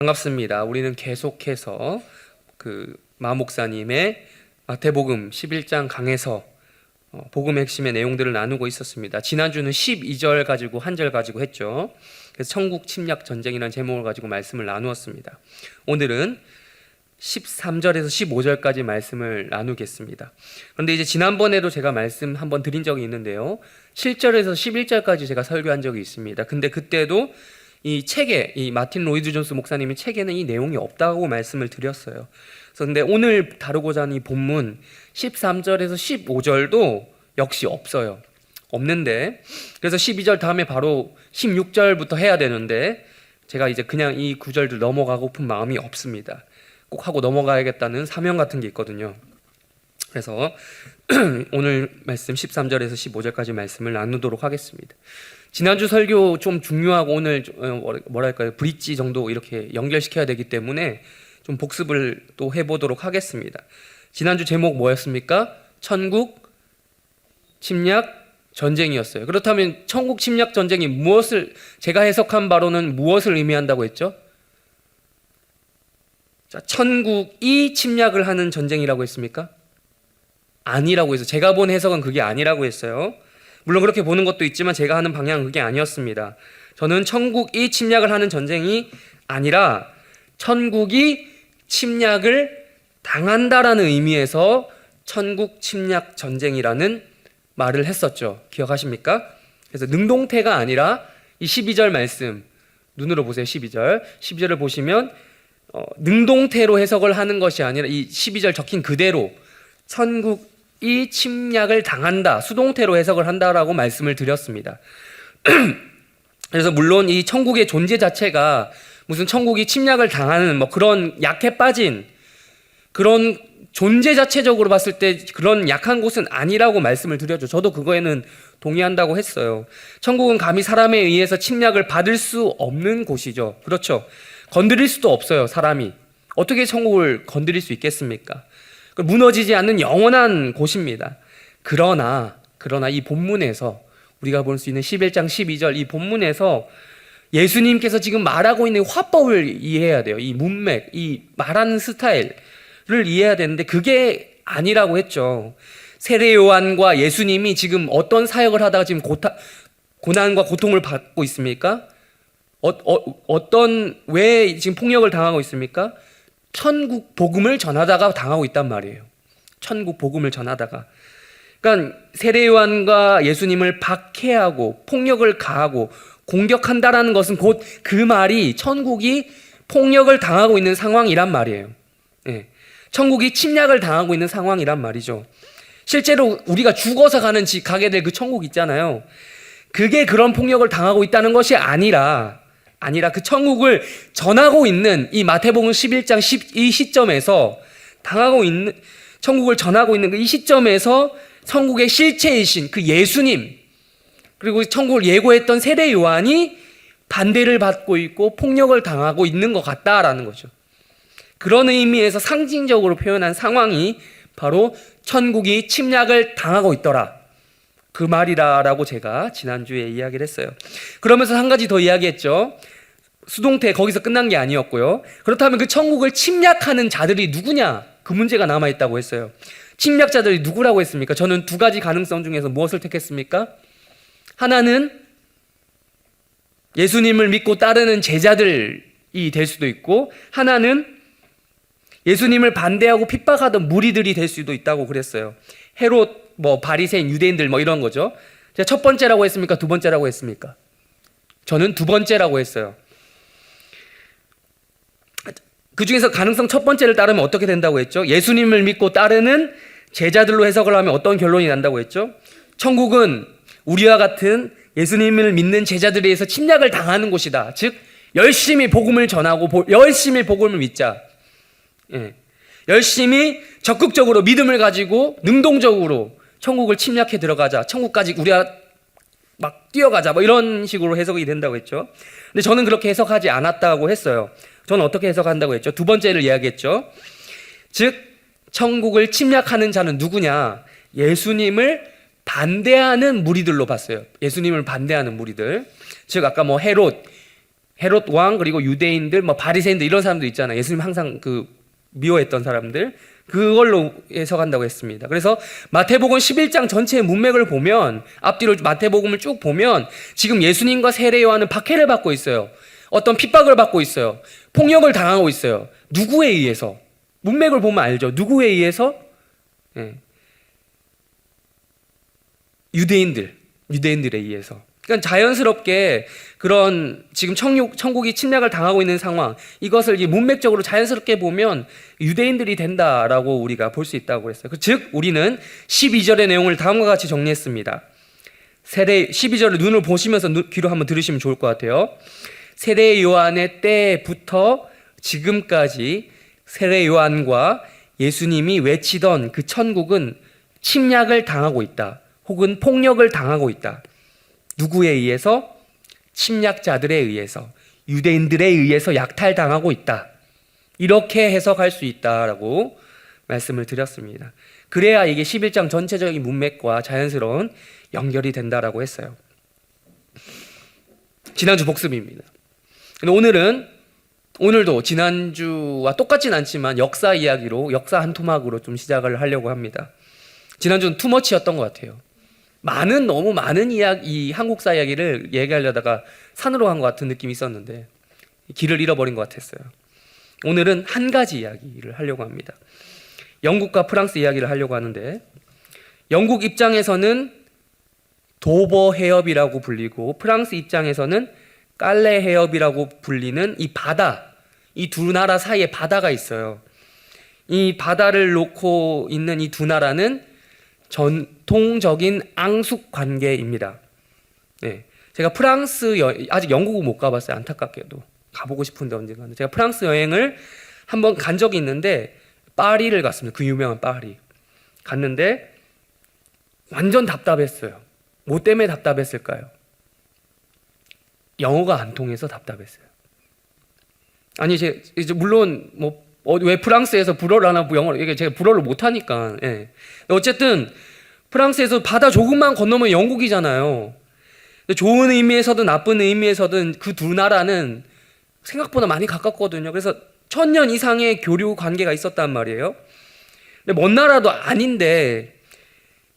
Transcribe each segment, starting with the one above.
반갑습니다. 우리는 계속해서 마 목사님의 마태복음 11장 강해서 복음의 핵심의 내용들을 나누고 있었습니다. 지난주는 12절 가지고 한 절 가지고 했죠. 그래서 천국 침략 전쟁이라는 제목을 가지고 말씀을 나누었습니다. 오늘은 13절에서 15절까지 말씀을 나누겠습니다. 그런데 이제 지난번에도 제가 말씀 한번 드린 적이 있는데요, 7절에서 11절까지 제가 설교한 적이 있습니다. 근데 그때도 이 책에, 이 마틴 로이드 존스 목사님의 책에는 이 내용이 없다고 말씀을 드렸어요. 그래서 근데 오늘 다루고자 하는 이 본문 13절에서 15절도 역시 없어요. 없는데, 그래서 12절 다음에 바로 16절부터 해야 되는데 제가 이제 그냥 이 구절들 넘어가고픈 마음이 없습니다. 꼭 하고 넘어가야겠다는 사명 같은 게 있거든요. 그래서 오늘 말씀 13절에서 15절까지 말씀을 나누도록 하겠습니다. 지난주 설교 좀 중요하고 오늘 뭐랄까요, 브릿지 정도 이렇게 연결시켜야 되기 때문에 좀 복습을 또 해보도록 하겠습니다. 지난주 제목 뭐였습니까? 천국 침략 전쟁이었어요. 그렇다면 천국 침략 전쟁이 무엇을, 제가 해석한 바로는 무엇을 의미한다고 했죠? 자, 천국이 침략을 하는 전쟁이라고 했습니까? 아니라고 해서, 제가 본 해석은 그게 아니라고 했어요. 물론 그렇게 보는 것도 있지만 제가 하는 방향은 그게 아니었습니다. 저는 천국이 침략을 하는 전쟁이 아니라 천국이 침략을 당한다라는 의미에서 천국 침략 전쟁이라는 말을 했었죠. 기억하십니까? 그래서 능동태가 아니라 이 12절 말씀, 눈으로 보세요. 12절을 보시면 능동태로 해석을 하는 것이 아니라 이 12절 적힌 그대로 천국이 침략을 당한다, 수동태로 해석을 한다라고 말씀을 드렸습니다. 그래서 물론 이 천국의 존재 자체가 무슨 천국이 침략을 당하는 뭐 그런 약해 빠진 그런 존재 자체적으로 봤을 때 그런 약한 곳은 아니라고 말씀을 드렸죠. 저도 그거에는 동의한다고 했어요. 천국은 감히 사람에 의해서 침략을 받을 수 없는 곳이죠. 그렇죠. 건드릴 수도 없어요. 사람이 어떻게 천국을 건드릴 수 있겠습니까? 무너지지 않는 영원한 곳입니다. 그러나 이 본문에서 우리가 볼 수 있는 11장 12절 이 본문에서 예수님께서 지금 말하고 있는 화법을 이해해야 돼요. 이 문맥, 이 말하는 스타일을 이해해야 되는데 그게 아니라고 했죠. 세례 요한과 예수님이 지금 어떤 사역을 하다가 지금 고난과 고통을 받고 있습니까? 왜 지금 폭력을 당하고 있습니까? 천국 복음을 전하다가 당하고 있단 말이에요. 천국 복음을 전하다가. 그러니까 세례 요한과 예수님을 박해하고 폭력을 가하고 공격한다라는 것은 곧 그 말이 천국이 폭력을 당하고 있는 상황이란 말이에요. 예. 천국이 침략을 당하고 있는 상황이란 말이죠. 실제로 우리가 죽어서 가게 될 그 천국 있잖아요. 그게 그런 폭력을 당하고 있다는 것이 아니라 그 천국을 전하고 있는 이 마태복음 11장 이 시점에서 천국을 전하고 있는 이 시점에서 천국의 실체이신 그 예수님, 그리고 천국을 예고했던 세례 요한이 반대를 받고 있고 폭력을 당하고 있는 것 같다라는 거죠. 그런 의미에서 상징적으로 표현한 상황이 바로 천국이 침략을 당하고 있더라, 그 말이라고 제가 지난주에 이야기를 했어요. 그러면서 한 가지 더 이야기했죠. 수동태 거기서 끝난 게 아니었고요. 그렇다면 그 천국을 침략하는 자들이 누구냐, 그 문제가 남아있다고 했어요. 침략자들이 누구라고 했습니까? 저는 두 가지 가능성 중에서 무엇을 택했습니까? 하나는 예수님을 믿고 따르는 제자들이 될 수도 있고, 하나는 예수님을 반대하고 핍박하던 무리들이 될 수도 있다고 그랬어요. 헤롯, 바리새인, 유대인들 이런 거죠. 제가 첫 번째라고 했습니까? 두 번째라고 했습니까? 저는 두 번째라고 했어요. 그 중에서 가능성 첫 번째를 따르면 어떻게 된다고 했죠? 예수님을 믿고 따르는 제자들로 해석을 하면 어떤 결론이 난다고 했죠? 천국은 우리와 같은 예수님을 믿는 제자들에 의해서 침략을 당하는 곳이다. 즉 열심히 복음을 전하고 열심히 복음을 믿자. 예. 열심히 적극적으로 믿음을 가지고 능동적으로 천국을 침략해 들어가자. 천국까지 우리가 막 뛰어가자. 이런 식으로 해석이 된다고 했죠. 근데 저는 그렇게 해석하지 않았다고 했어요. 저는 어떻게 해석한다고 했죠? 두 번째를 이야기했죠. 즉 천국을 침략하는 자는 누구냐? 예수님을 반대하는 무리들로 봤어요. 예수님을 반대하는 무리들. 즉 아까 헤롯, 헤롯 왕 그리고 유대인들 뭐 바리새인들 이런 사람들 있잖아요. 예수님 항상 그 미워했던 사람들 그걸로 해석한다고 했습니다. 그래서 마태복음 11장 전체의 문맥을 보면 앞뒤로 마태복음을 쭉 보면 지금 예수님과 세례 요한은 박해를 받고 있어요. 어떤 핍박을 받고 있어요. 폭력을 당하고 있어요. 누구에 의해서? 문맥을 보면 알죠. 누구에 의해서? 예. 유대인들에 의해서. 그러니까 자연스럽게 그런 지금 천국이 침략을 당하고 있는 상황, 이것을 이제 문맥적으로 자연스럽게 보면 유대인들이 된다라고 우리가 볼 수 있다고 했어요. 즉 우리는 12절의 내용을 다음과 같이 정리했습니다. 12절을 눈을 보시면서 귀로 한번 들으시면 좋을 것 같아요. 세례 요한의 때부터 지금까지 세례 요한과 예수님이 외치던 그 천국은 침략을 당하고 있다. 혹은 폭력을 당하고 있다. 누구에 의해서? 침략자들에 의해서, 유대인들에 의해서 약탈당하고 있다. 이렇게 해석할 수 있다라고 말씀을 드렸습니다. 그래야 이게 11장 전체적인 문맥과 자연스러운 연결이 된다라고 했어요. 지난주 복습입니다. 근데 오늘도 지난주와 똑같진 않지만 역사 이야기로, 역사 한 토막으로 좀 시작을 하려고 합니다. 지난주는 투머치였던 것 같아요. 너무 많은 이야기, 한국사 이야기를 얘기하려다가 산으로 간 것 같은 느낌이 있었는데 길을 잃어버린 것 같았어요. 오늘은 한 가지 이야기를 하려고 합니다. 영국과 프랑스 이야기를 하려고 하는데, 영국 입장에서는 도버 해협이라고 불리고 프랑스 입장에서는 깔레 해협이라고 불리는 이 바다, 이 두 나라 사이에 바다가 있어요. 이 바다를 놓고 있는 이 두 나라는 전통적인 앙숙 관계입니다. 네, 제가 프랑스 아직 영국은 못 가봤어요. 안타깝게도 가보고 싶은데 언젠가는. 제가 프랑스 여행을 한번 간 적이 있는데 파리를 갔습니다. 그 유명한 파리 갔는데 완전 답답했어요. 뭐 때문에 답답했을까요? 영어가 안 통해서 답답했어요. 아니 이제 물론 왜 프랑스에서 불어를 하나 영어를, 이게 제가 불어를 못 하니까. 예. 어쨌든 프랑스에서 바다 조금만 건너면 영국이잖아요. 좋은 의미에서든 나쁜 의미에서든 그 두 나라는 생각보다 많이 가깝거든요. 그래서 1000년 이상의 교류 관계가 있었단 말이에요. 근데 먼 나라도 아닌데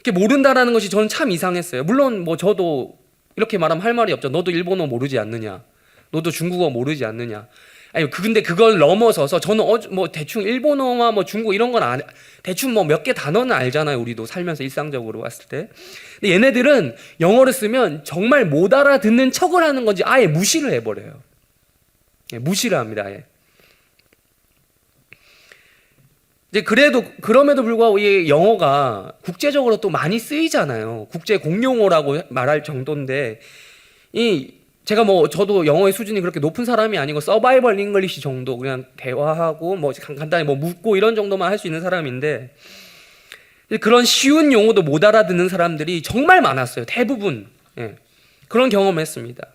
이렇게 모른다라는 것이 저는 참 이상했어요. 물론 저도 이렇게 말하면 할 말이 없죠. 너도 일본어 모르지 않느냐? 너도 중국어 모르지 않느냐? 아니 근데 그걸 넘어서서 저는 대충 일본어와 중국 이런 건 대충 몇 개 단어는 알잖아요. 우리도 살면서 일상적으로 왔을 때. 근데 얘네들은 영어를 쓰면 정말 못 알아듣는 척을 하는 건지 아예 무시를 해버려요. 예, 무시를 합니다. 아예. 이제 그럼에도 불구하고 이 영어가 국제적으로 또 많이 쓰이잖아요. 국제 공용어라고 말할 정도인데 제가 저도 영어의 수준이 그렇게 높은 사람이 아니고 서바이벌 잉글리시 정도, 그냥 대화하고 간단히 묻고 이런 정도만 할 수 있는 사람인데, 그런 쉬운 용어도 못 알아듣는 사람들이 정말 많았어요. 대부분. 예. 그런 경험을 했습니다.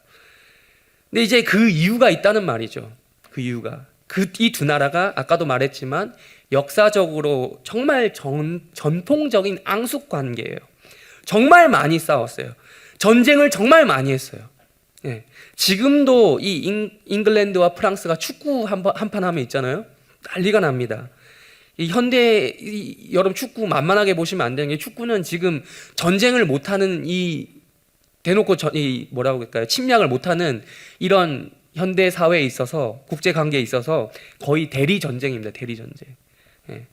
근데 이제 그 이유가 있다는 말이죠. 그 이유가 이 두 나라가 아까도 말했지만 역사적으로 정말 전통적인 앙숙 관계예요. 정말 많이 싸웠어요. 전쟁을 정말 많이 했어요. 예. 지금도 이 잉글랜드와 프랑스가 축구 한판 하면 있잖아요. 난리가 납니다. 이 현대 여러분 축구 만만하게 보시면 안 되는 게, 축구는 지금 전쟁을 못하는 대놓고 뭐라고 할까요? 침략을 못하는 이런 현대 사회에 있어서, 국제 관계에 있어서 거의 대리 전쟁입니다. 대리 전쟁. 예.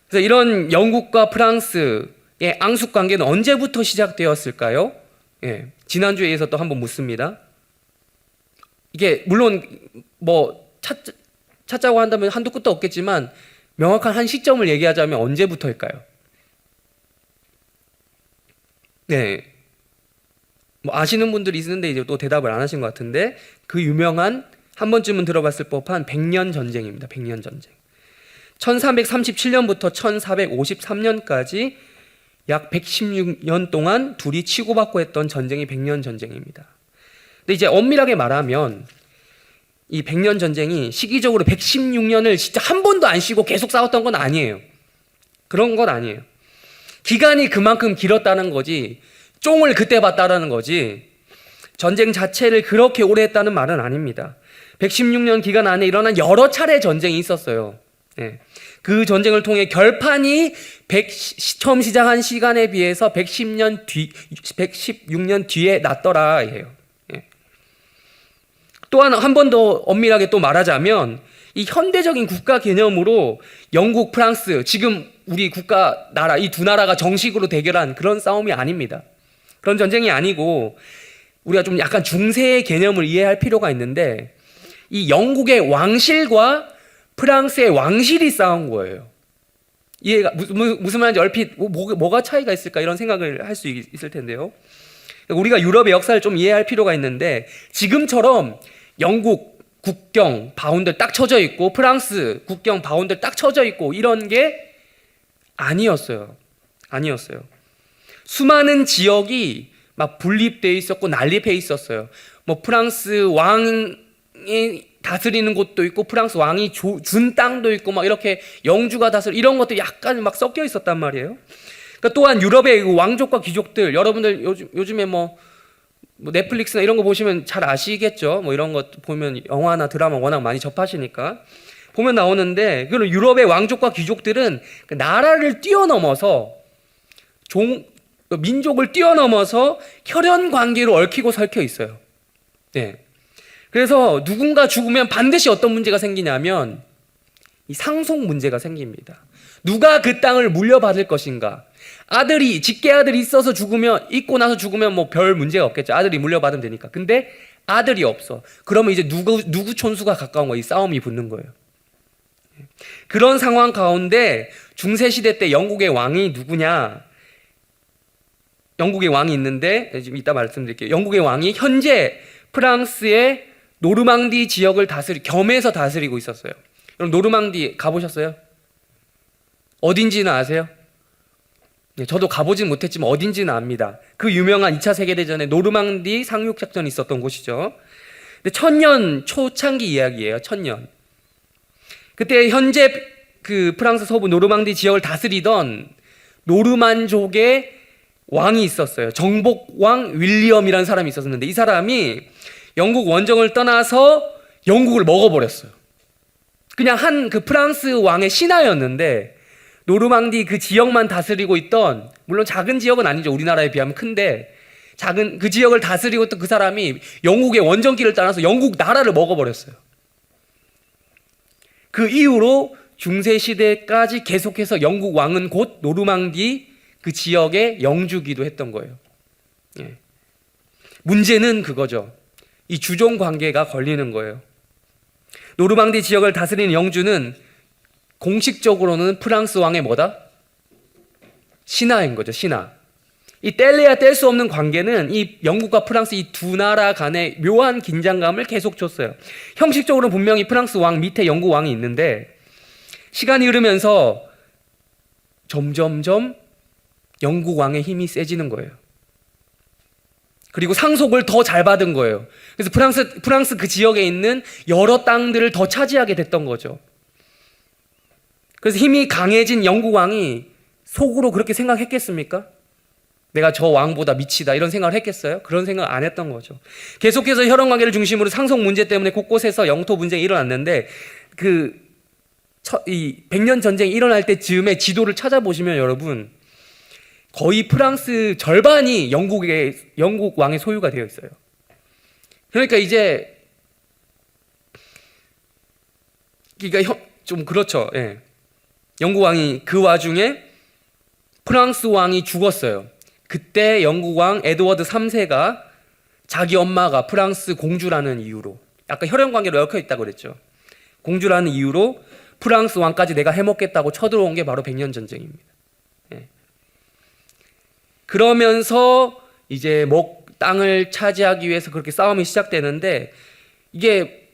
그래서 이런 영국과 프랑스의 앙숙 관계는 언제부터 시작되었을까요? 예. 지난주에서 또 한번 묻습니다. 이게 물론 찾자고 한다면 한도 끝도 없겠지만 명확한 한 시점을 얘기하자면 언제부터일까요? 네. 아시는 분들이 있는데 이제 또 대답을 안 하신 것 같은데, 그 유명한 한 번쯤은 들어봤을 법한 100년 전쟁입니다. 100년 전쟁. 1337년부터 1453년까지 약 116년 동안 둘이 치고받고 했던 전쟁이 100년 전쟁입니다. 근데 이제 엄밀하게 말하면 이 100년 전쟁이 시기적으로 116년을 진짜 한 번도 안 쉬고 계속 싸웠던 건 아니에요. 그런 건 아니에요. 기간이 그만큼 길었다는 거지, 쫑을 그때 봤다라는 거지, 전쟁 자체를 그렇게 오래 했다는 말은 아닙니다. 116년 기간 안에 일어난 여러 차례 전쟁이 있었어요. 예. 그 전쟁을 통해 결판이 처음 시작한 시간에 비해서 116년 뒤에 났더라 해요. 예. 또한 한 번 더 엄밀하게 또 말하자면 이 현대적인 국가 개념으로 영국, 프랑스, 지금 우리 국가, 나라, 이 두 나라가 정식으로 대결한 그런 싸움이 아닙니다. 그런 전쟁이 아니고 우리가 좀 약간 중세의 개념을 이해할 필요가 있는데 이 영국의 왕실과 프랑스의 왕실이 싸운 거예요. 이해가 무슨 말인지 얼핏 뭐가 차이가 있을까 이런 생각을 할 수 있을 텐데요. 우리가 유럽의 역사를 좀 이해할 필요가 있는데 지금처럼 영국 국경 바운들 딱 쳐져 있고 프랑스 국경 바운들 딱 쳐져 있고 이런 게 아니었어요. 수많은 지역이 막 분립돼 있었고 난립해 있었어요. 뭐 프랑스 왕이 다스리는 곳도 있고 프랑스 왕이 준 땅도 있고 막 이렇게 영주가 다스리 이런 것도 약간 막 섞여 있었단 말이에요. 그러니까 또한 유럽의 왕족과 귀족들 여러분들 요즘에 뭐 넷플릭스나 이런 거 보시면 잘 아시겠죠. 뭐 이런 것 보면 영화나 드라마 워낙 많이 접하시니까 보면 나오는데 그 유럽의 왕족과 귀족들은 그 나라를 뛰어넘어서 민족을 뛰어넘어서 혈연 관계로 얽히고 설켜 있어요. 네. 그래서 누군가 죽으면 반드시 어떤 문제가 생기냐면 이 상속 문제가 생깁니다. 누가 그 땅을 물려받을 것인가? 직계 아들이 있어서 있고 나서 죽으면 뭐 별 문제가 없겠죠. 아들이 물려받으면 되니까. 근데 아들이 없어. 그러면 이제 누구 촌수가 가까운 거예요. 이 싸움이 붙는 거예요. 그런 상황 가운데 중세시대 때 영국의 왕이 누구냐? 영국의 왕이 있는데 지금 이따 말씀드릴게요. 영국의 왕이 현재 프랑스의 노르망디 지역을 겸해서 다스리고 있었어요. 여러분 노르망디 가보셨어요? 어딘지는 아세요? 네, 저도 가보진 못했지만 어딘지는 압니다. 그 유명한 2차 세계대전에 노르망디 상륙작전이 있었던 곳이죠. 근데 1000년 초창기 이야기예요. 1000년. 그때 현재 그 프랑스 서부 노르망디 지역을 다스리던 노르만족의 왕이 있었어요. 정복왕 윌리엄이라는 사람이 있었는데 이 사람이 영국 원정을 떠나서 영국을 먹어버렸어요. 그냥 그 프랑스 왕의 신하였는데 노르망디 그 지역만 다스리고 있던, 물론 작은 지역은 아니죠. 우리나라에 비하면 큰데 작은 그 지역을 다스리고 있던 그 사람이 영국의 원정길을 따라서 영국 나라를 먹어버렸어요. 그 이후로 중세시대까지 계속해서 영국 왕은 곧 노르망디 그 지역의 영주기도 했던 거예요. 예. 문제는 그거죠. 이 주종 관계가 걸리는 거예요. 노르망디 지역을 다스리는 영주는 공식적으로는 프랑스 왕의 뭐다? 신하인 거죠. 신하. 이 뗄래야 뗄 수 없는 관계는 이 영국과 프랑스 이 두 나라 간의 묘한 긴장감을 계속 줬어요. 형식적으로는 분명히 프랑스 왕 밑에 영국 왕이 있는데 시간이 흐르면서 점점점 영국 왕의 힘이 세지는 거예요. 그리고 상속을 더 잘 받은 거예요. 그래서 프랑스 그 지역에 있는 여러 땅들을 더 차지하게 됐던 거죠. 그래서 힘이 강해진 영국 왕이 속으로 그렇게 생각했겠습니까? 내가 저 왕보다 미치다 이런 생각을 했겠어요? 그런 생각 안 했던 거죠. 계속해서 혈연 관계를 중심으로 상속 문제 때문에 곳곳에서 영토 분쟁이 일어났는데 이 100년 전쟁이 일어날 때쯤에 지도를 찾아보시면 여러분 거의 프랑스 절반이 영국 왕의 소유가 되어 있어요. 그러니까 좀 그렇죠. 예. 영국 왕이 그 와중에 프랑스 왕이 죽었어요. 그때 영국 왕 에드워드 3세가 자기 엄마가 프랑스 공주라는 이유로, 아까 혈연 관계로 얽혀 있다고 그랬죠. 공주라는 이유로 프랑스 왕까지 내가 해먹겠다고 쳐들어온 게 바로 100년 전쟁입니다. 예. 그러면서 이제 땅을 차지하기 위해서 그렇게 싸움이 시작되는데 이게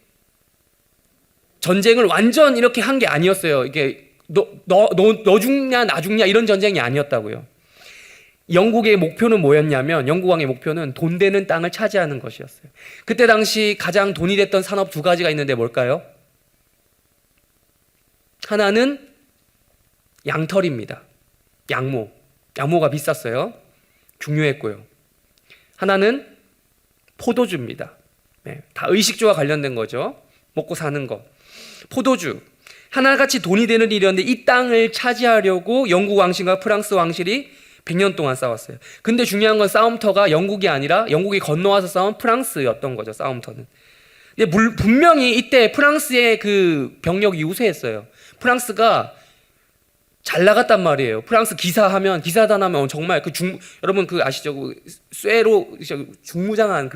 전쟁을 완전 이렇게 한 게 아니었어요. 이게 너 죽냐 나 죽냐 이런 전쟁이 아니었다고요. 영국의 목표는 뭐였냐면 영국 왕의 목표는 돈 되는 땅을 차지하는 것이었어요. 그때 당시 가장 돈이 됐던 산업 두 가지가 있는데 뭘까요? 하나는 양털입니다. 양모가 비쌌어요. 중요했고요. 하나는 포도주입니다. 네, 다 의식주와 관련된 거죠. 먹고 사는 거. 포도주. 하나같이 돈이 되는 일이었는데 이 땅을 차지하려고 영국 왕실과 프랑스 왕실이 100년 동안 싸웠어요. 근데 중요한 건 싸움터가 영국이 아니라 영국이 건너와서 싸운 프랑스였던 거죠. 싸움터는. 근데 분명히 이때 프랑스의 그 병력이 우세했어요. 프랑스가 잘 나갔단 말이에요. 프랑스 기사단 하면 정말 여러분 그 아시죠? 그 쇠로 중무장한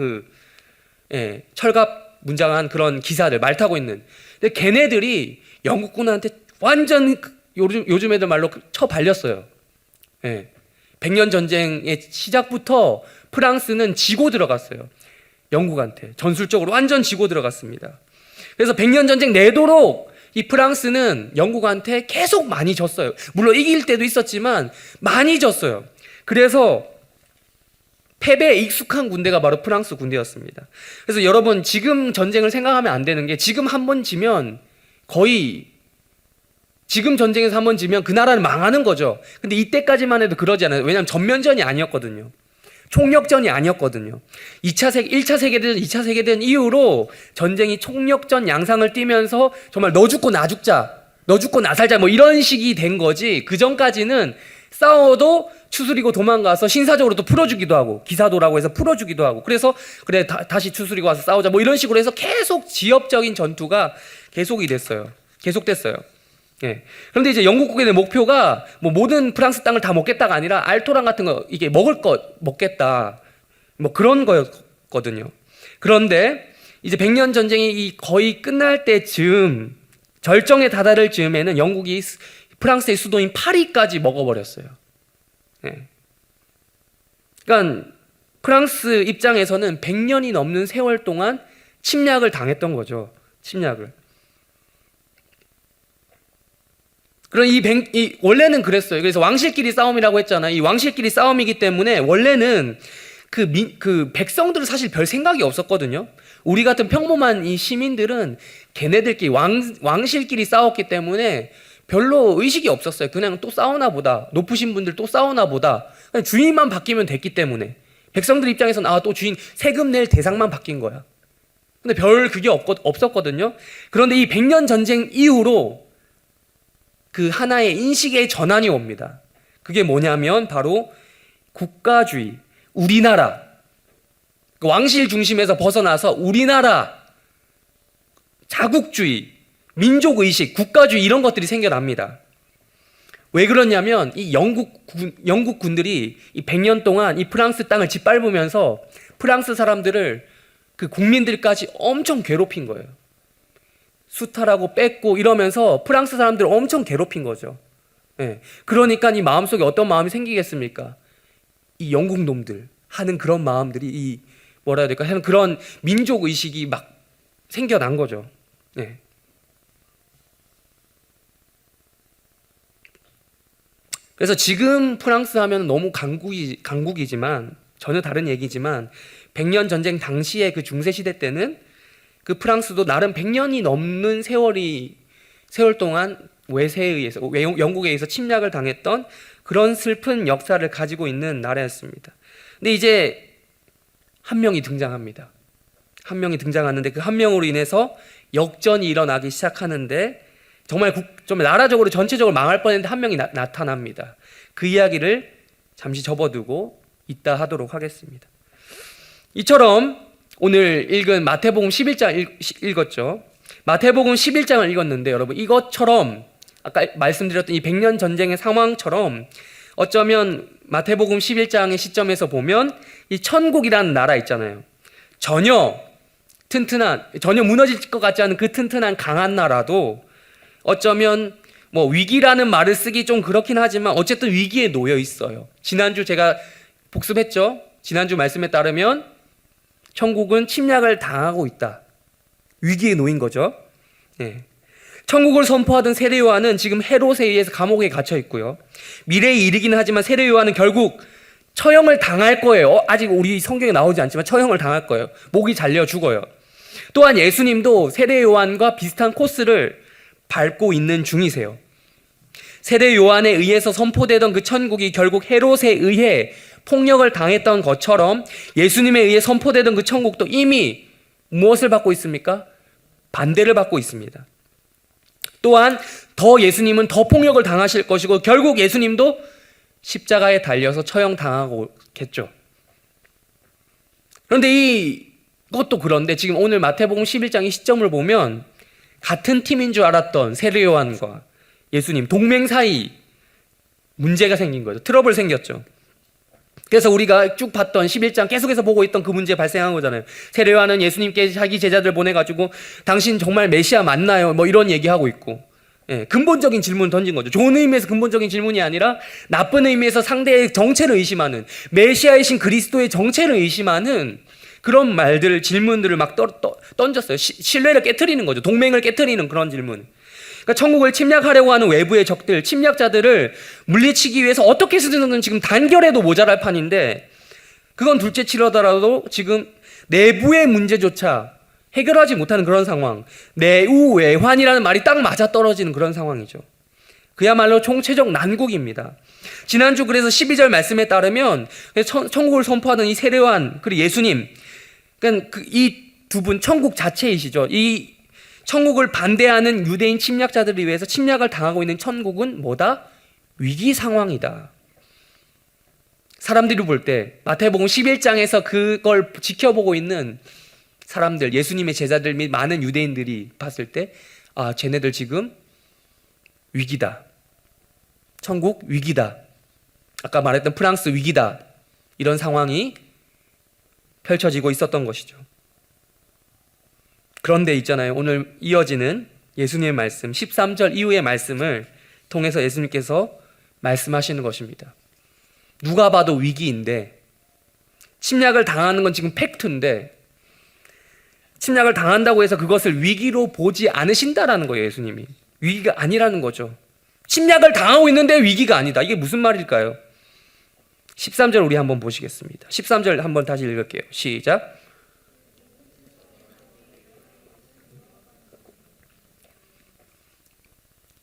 철갑 문장한 그런 기사들 말 타고 있는. 근데 걔네들이 영국군한테 완전 요즘 애들 말로 쳐 발렸어요. 예. 100년 전쟁의 시작부터 프랑스는 지고 들어갔어요. 영국한테 전술적으로 완전 지고 들어갔습니다. 그래서 100년 전쟁 내도록 이 프랑스는 영국한테 계속 많이 졌어요. 물론 이길 때도 있었지만 많이 졌어요. 그래서 패배에 익숙한 군대가 바로 프랑스 군대였습니다. 그래서 여러분 지금 전쟁을 생각하면 안 되는 게 지금 한 번 지면 거의 지금 전쟁에서 한 번 지면 그 나라는 망하는 거죠. 근데 이때까지만 해도 그러지 않아요. 왜냐하면 전면전이 아니었거든요. 총력전이 아니었거든요. 1차 세계대전, 2차 세계대전 이후로 전쟁이 총력전 양상을 띠면서 정말 너 죽고 나 죽자, 너 죽고 나 살자 뭐 이런 식이 된 거지. 그 전까지는 싸워도 추스리고 도망가서 신사적으로 또 풀어주기도 하고 기사도라고 해서 풀어주기도 하고 그래서 그래 다시 추스리고 와서 싸우자 뭐 이런 식으로 해서 계속 지역적인 전투가 계속됐어요. 예. 그런데 이제 영국군의 목표가 뭐 모든 프랑스 땅을 다 먹겠다가 아니라 알토란 같은 거 이게 먹을 것 먹겠다 뭐 그런 거였거든요. 그런데 이제 100년 전쟁이 거의 끝날 때쯤 절정에 다다를 즈음에는 영국이 프랑스의 수도인 파리까지 먹어버렸어요. 예. 그러니까 프랑스 입장에서는 100년이 넘는 세월 동안 침략을 당했던 거죠. 침략을. 그럼 원래는 그랬어요. 그래서 왕실끼리 싸움이라고 했잖아요. 이 왕실끼리 싸움이기 때문에 원래는 그 백성들은 사실 별 생각이 없었거든요. 우리 같은 평범한 이 시민들은 걔네들끼리 왕실끼리 싸웠기 때문에 별로 의식이 없었어요. 그냥 또 싸우나 보다. 높으신 분들 또 싸우나 보다. 그냥 주인만 바뀌면 됐기 때문에 백성들 입장에서는 또 주인 세금 낼 대상만 바뀐 거야. 근데 별 그게 없었거든요. 그런데 이 100년 전쟁 이후로 그 하나의 인식의 전환이 옵니다. 그게 뭐냐면 바로 국가주의, 우리나라, 왕실 중심에서 벗어나서 우리나라, 자국주의, 민족의식, 국가주의 이런 것들이 생겨납니다. 왜 그러냐면 이 영국 군들이 이 100년 동안 이 프랑스 땅을 짓밟으면서 프랑스 사람들을 그 국민들까지 엄청 괴롭힌 거예요. 수탈하고 뺏고 이러면서 프랑스 사람들을 엄청 괴롭힌 거죠. 예. 그러니까 이 마음속에 어떤 마음이 생기겠습니까? 이 영국 놈들 하는 그런 마음들이 뭐라 해야 될까? 하는 그런 민족 의식이 막 생겨난 거죠. 예. 그래서 지금 프랑스 하면 너무 강국이지만 전혀 다른 얘기지만 100년 전쟁 당시의 그 중세 시대 때는 그 프랑스도 나름 100년이 넘는 세월 동안 외세에 의해서 영국에 의해서 침략을 당했던 그런 슬픈 역사를 가지고 있는 나라였습니다. 근데 이제 한 명이 등장합니다. 한 명이 등장하는데 그 한 명으로 인해서 역전이 일어나기 시작하는데 정말 나라적으로 전체적으로 망할 뻔했는데 한 명이 나타납니다. 그 이야기를 잠시 접어두고 이따 하도록 하겠습니다. 이처럼 오늘 읽은 마태복음 11장 읽었죠. 마태복음 11장을 읽었는데 여러분 이것처럼 아까 말씀드렸던 이 100년 전쟁의 상황처럼 어쩌면 마태복음 11장의 시점에서 보면 이 천국이라는 나라 있잖아요. 전혀 무너질 것 같지 않은 그 튼튼한 강한 나라도 어쩌면 뭐 위기라는 말을 쓰기 좀 그렇긴 하지만 어쨌든 위기에 놓여 있어요. 지난주 제가 복습했죠. 지난주 말씀에 따르면 천국은 침략을 당하고 있다. 위기에 놓인 거죠. 네. 천국을 선포하던 세례 요한은 지금 헤롯에 의해서 감옥에 갇혀 있고요. 미래에 이르기는 하지만 세례 요한은 결국 처형을 당할 거예요. 아직 우리 성경에 나오지 않지만 처형을 당할 거예요. 목이 잘려 죽어요. 또한 예수님도 세례 요한과 비슷한 코스를 밟고 있는 중이세요. 세례 요한에 의해서 선포되던 그 천국이 결국 헤롯에 의해 폭력을 당했던 것처럼 예수님에 의해 선포되던 그 천국도 이미 무엇을 받고 있습니까? 반대를 받고 있습니다. 또한 더 예수님은 더 폭력을 당하실 것이고 결국 예수님도 십자가에 달려서 처형당하겠죠. 그런데 이것도 그런데 지금 오늘 마태복음 11장 이 시점을 보면 같은 팀인 줄 알았던 세례 요한과 예수님 동맹 사이 문제가 생긴 거죠. 트러블 생겼죠. 그래서 우리가 쭉 봤던 11장 계속해서 보고 있던 그 문제 발생한 거잖아요. 세례 요한은 예수님께 자기 제자들 보내가지고 당신 정말 메시아 맞나요? 뭐 이런 얘기하고 있고, 예, 근본적인 질문 던진 거죠. 좋은 의미에서 근본적인 질문이 아니라 나쁜 의미에서 상대의 정체를 의심하는, 메시아이신 그리스도의 정체를 의심하는 그런 말들을, 질문들을 막 던졌어요. 신뢰를 깨트리는 거죠. 동맹을 깨트리는 그런 질문. 그러니까 천국을 침략하려고 하는 외부의 적들, 침략자들을 물리치기 위해서 어떻게 해서든 지금 단결해도 모자랄 판인데, 그건 둘째 치려더라도 지금 내부의 문제조차 해결하지 못하는 그런 상황, 내우외환이라는 말이 딱 맞아떨어지는 그런 상황이죠. 그야말로 총체적 난국입니다. 지난주 그래서 12절 말씀에 따르면 천국을 선포하던 이 세례요한 그리고 예수님, 그러니까 이 두 분 천국 자체이시죠. 이 천국을 반대하는 유대인 침략자들을 위해서 침략을 당하고 있는 천국은 뭐다? 위기 상황이다. 사람들이 볼 때 마태복음 11장에서 그걸 지켜보고 있는 사람들, 예수님의 제자들 및 많은 유대인들이 봤을 때, 아, 쟤네들 지금 위기다. 천국 위기다. 아까 말했던 프랑스 위기다. 이런 상황이 펼쳐지고 있었던 것이죠. 그런데 있잖아요. 오늘 이어지는 예수님의 말씀, 13절 이후의 말씀을 통해서 예수님께서 말씀하시는 것입니다. 누가 봐도 위기인데, 침략을 당하는 건 지금 팩트인데, 침략을 당한다고 해서 그것을 위기로 보지 않으신다라는 거예요. 예수님이 위기가 아니라는 거죠. 침략을 당하고 있는데 위기가 아니다. 이게 무슨 말일까요? 13절 우리 한번 보시겠습니다. 13절 한번 다시 읽을게요. 시작.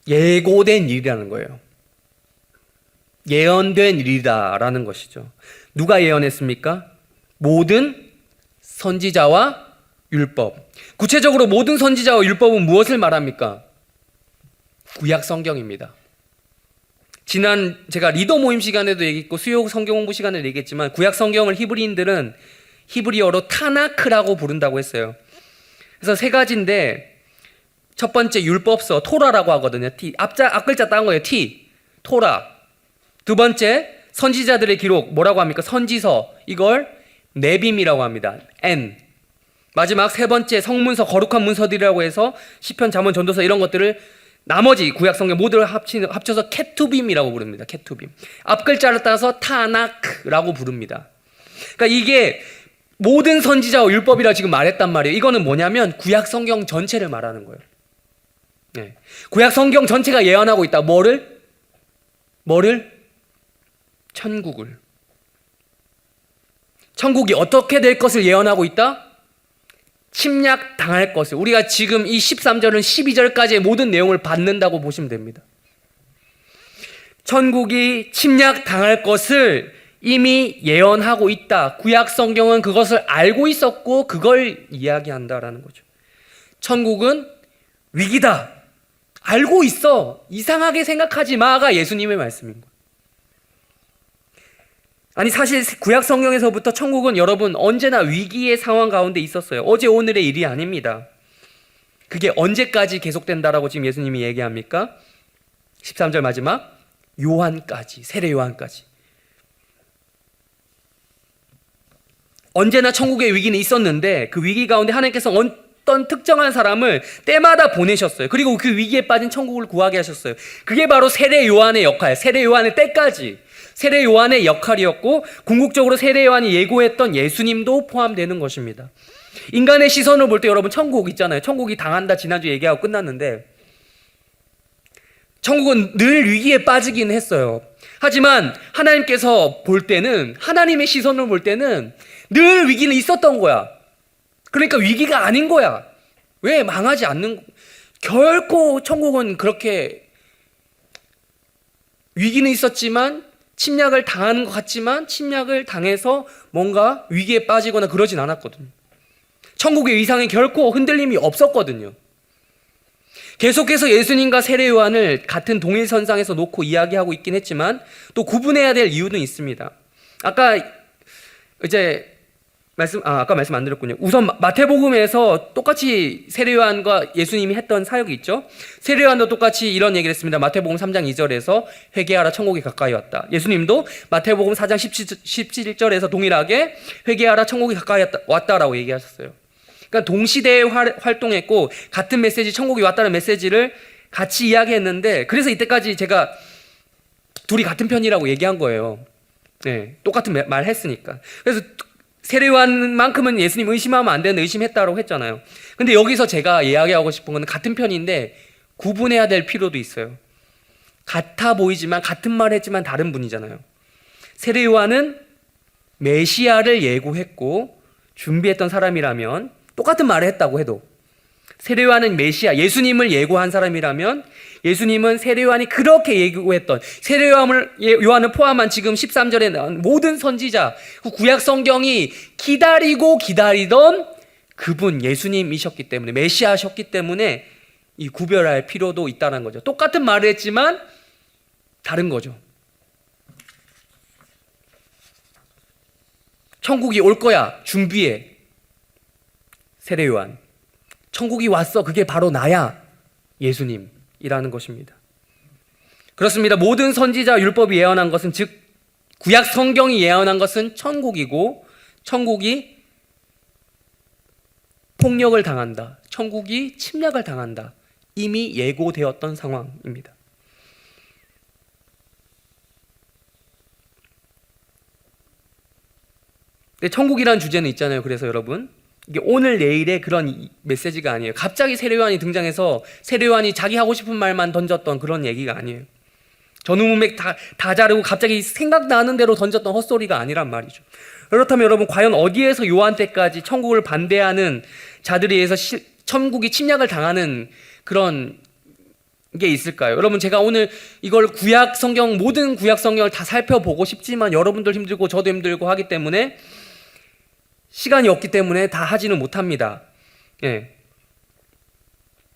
예고된 일이라는 거예요. 예언된 일이다라는 것이죠. 누가 예언했습니까? 모든 선지자와 율법. 구체적으로 모든 선지자와 율법은 무엇을 말합니까? 구약 성경입니다. 지난 제가 리더 모임 시간에도 얘기했고 수요 성경 공부 시간에 얘기했지만 구약 성경을 히브리인들은 히브리어로 타나크라고 부른다고 했어요. 그래서 세 가지인데 첫 번째 율법서 토라라고 하거든요. 앞글자 딴 거예요. T 토라. 두 번째 선지자들의 기록 뭐라고 합니까? 선지서. 이걸 네빔이라고 합니다. N. 마지막 세 번째 성문서, 거룩한 문서들이라고 해서 시편, 잠언, 전도서 이런 것들을 나머지 구약 성경 모두를 합쳐서 케투빔이라고 부릅니다. 케투빔. 앞글자를 따서 타나크라고 부릅니다. 그러니까 이게 모든 선지자와 율법이라 지금 말했단 말이에요. 이거는 뭐냐면 구약 성경 전체를 말하는 거예요. 네. 구약 성경 전체가 예언하고 있다. 뭐를? 천국을. 천국이 어떻게 될 것을 예언하고 있다? 침략 당할 것을. 우리가 지금 이 13절은 12절까지의 모든 내용을 받는다고 보시면 됩니다. 천국이 침략 당할 것을 이미 예언하고 있다. 구약 성경은 그것을 알고 있었고 그걸 이야기한다라는 거죠. 천국은 위기다. 알고 있어. 이상하게 생각하지 마가 예수님의 말씀인 거예요. 아니 사실 구약 성경에서부터 천국은 여러분 언제나 위기의 상황 가운데 있었어요. 어제 오늘의 일이 아닙니다. 그게 언제까지 계속된다라고 지금 예수님이 얘기합니까? 13절 마지막 요한까지, 세례 요한까지. 언제나 천국의 위기는 있었는데 그 위기 가운데 하나님께서 어떤 특정한 사람을 때마다 보내셨어요. 그리고 그 위기에 빠진 천국을 구하게 하셨어요. 그게 바로 세례 요한의 역할, 세례 요한의 때까지 세례 요한의 역할이었고 궁극적으로 세례 요한이 예고했던 예수님도 포함되는 것입니다. 인간의 시선을 볼 때 여러분 천국 있잖아요. 천국이 당한다 지난주 얘기하고 끝났는데 천국은 늘 위기에 빠지긴 했어요. 하지만 하나님께서 볼 때는 하나님의 시선을 볼 때는 늘 위기는 있었던 거야. 그러니까 위기가 아닌 거야. 왜 망하지 않는 결코 천국은 그렇게 위기는 있었지만 침략을 당하는 것 같지만 침략을 당해서 뭔가 위기에 빠지거나 그러진 않았거든요. 천국의 위상에 결코 흔들림이 없었거든요. 계속해서 예수님과 세례 요한을 같은 동일선상에서 놓고 이야기하고 있긴 했지만 또 구분해야 될 이유는 있습니다. 아까 말씀 안 드렸군요. 우선 마태복음에서 똑같이 세례 요한과 예수님이 했던 사역이 있죠. 세례 요한도 똑같이 이런 얘기를 했습니다. 마태복음 3장 2절에서 회개하라 천국이 가까이 왔다. 예수님도 마태복음 4장 17절에서 동일하게 회개하라 천국이 가까이 왔다라고 얘기하셨어요. 그러니까 동시대에 활동했고 같은 메시지, 천국이 왔다는 메시지를 같이 이야기했는데, 그래서 이때까지 제가 둘이 같은 편이라고 얘기한 거예요. 네, 똑같은 말 했으니까. 그래서 세례 요한만큼은 예수님 의심하면 안 되는데 의심했다고 했잖아요. 근데 여기서 제가 이야기하고 싶은 건 같은 편인데 구분해야 될 필요도 있어요. 같아 보이지만 같은 말 했지만 다른 분이잖아요. 세례 요한은 메시아를 예고했고 준비했던 사람이라면, 똑같은 말을 했다고 해도 세례 요한은 메시아, 예수님을 예고한 사람이라면 예수님은 세례 요한이 그렇게 예고했던, 세례 요한을 포함한 지금 13절에 나온 모든 선지자, 구약 성경이 기다리던 그분 예수님이셨기 때문에, 메시아셨기 때문에 이 구별할 필요도 있다는 거죠. 똑같은 말을 했지만 다른 거죠. 천국이 올 거야, 준비해. 세례 요한. 천국이 왔어, 그게 바로 나야, 예수님이라는 것입니다. 그렇습니다. 모든 선지자 율법이 예언한 것은, 즉 구약 성경이 예언한 것은 천국이고, 천국이 폭력을 당한다, 천국이 침략을 당한다, 이미 예고되었던 상황입니다. 천국이라는 주제는 있잖아요. 그래서 여러분, 이게 오늘 내일의 그런 메시지가 아니에요. 갑자기 세례 요한이 등장해서 세례 요한이 자기 하고 싶은 말만 던졌던 그런 얘기가 아니에요. 전우문맥 다 자르고 갑자기 생각나는 대로 던졌던 헛소리가 아니란 말이죠. 그렇다면 여러분, 과연 어디에서 요한 때까지 천국을 반대하는 자들에 의해서 천국이 침략을 당하는 그런 게 있을까요? 여러분, 제가 오늘 이걸 구약 성경, 모든 구약 성경을 다 살펴보고 싶지만 여러분들 힘들고 저도 힘들고 하기 때문에, 시간이 없기 때문에 다 하지는 못합니다. 예.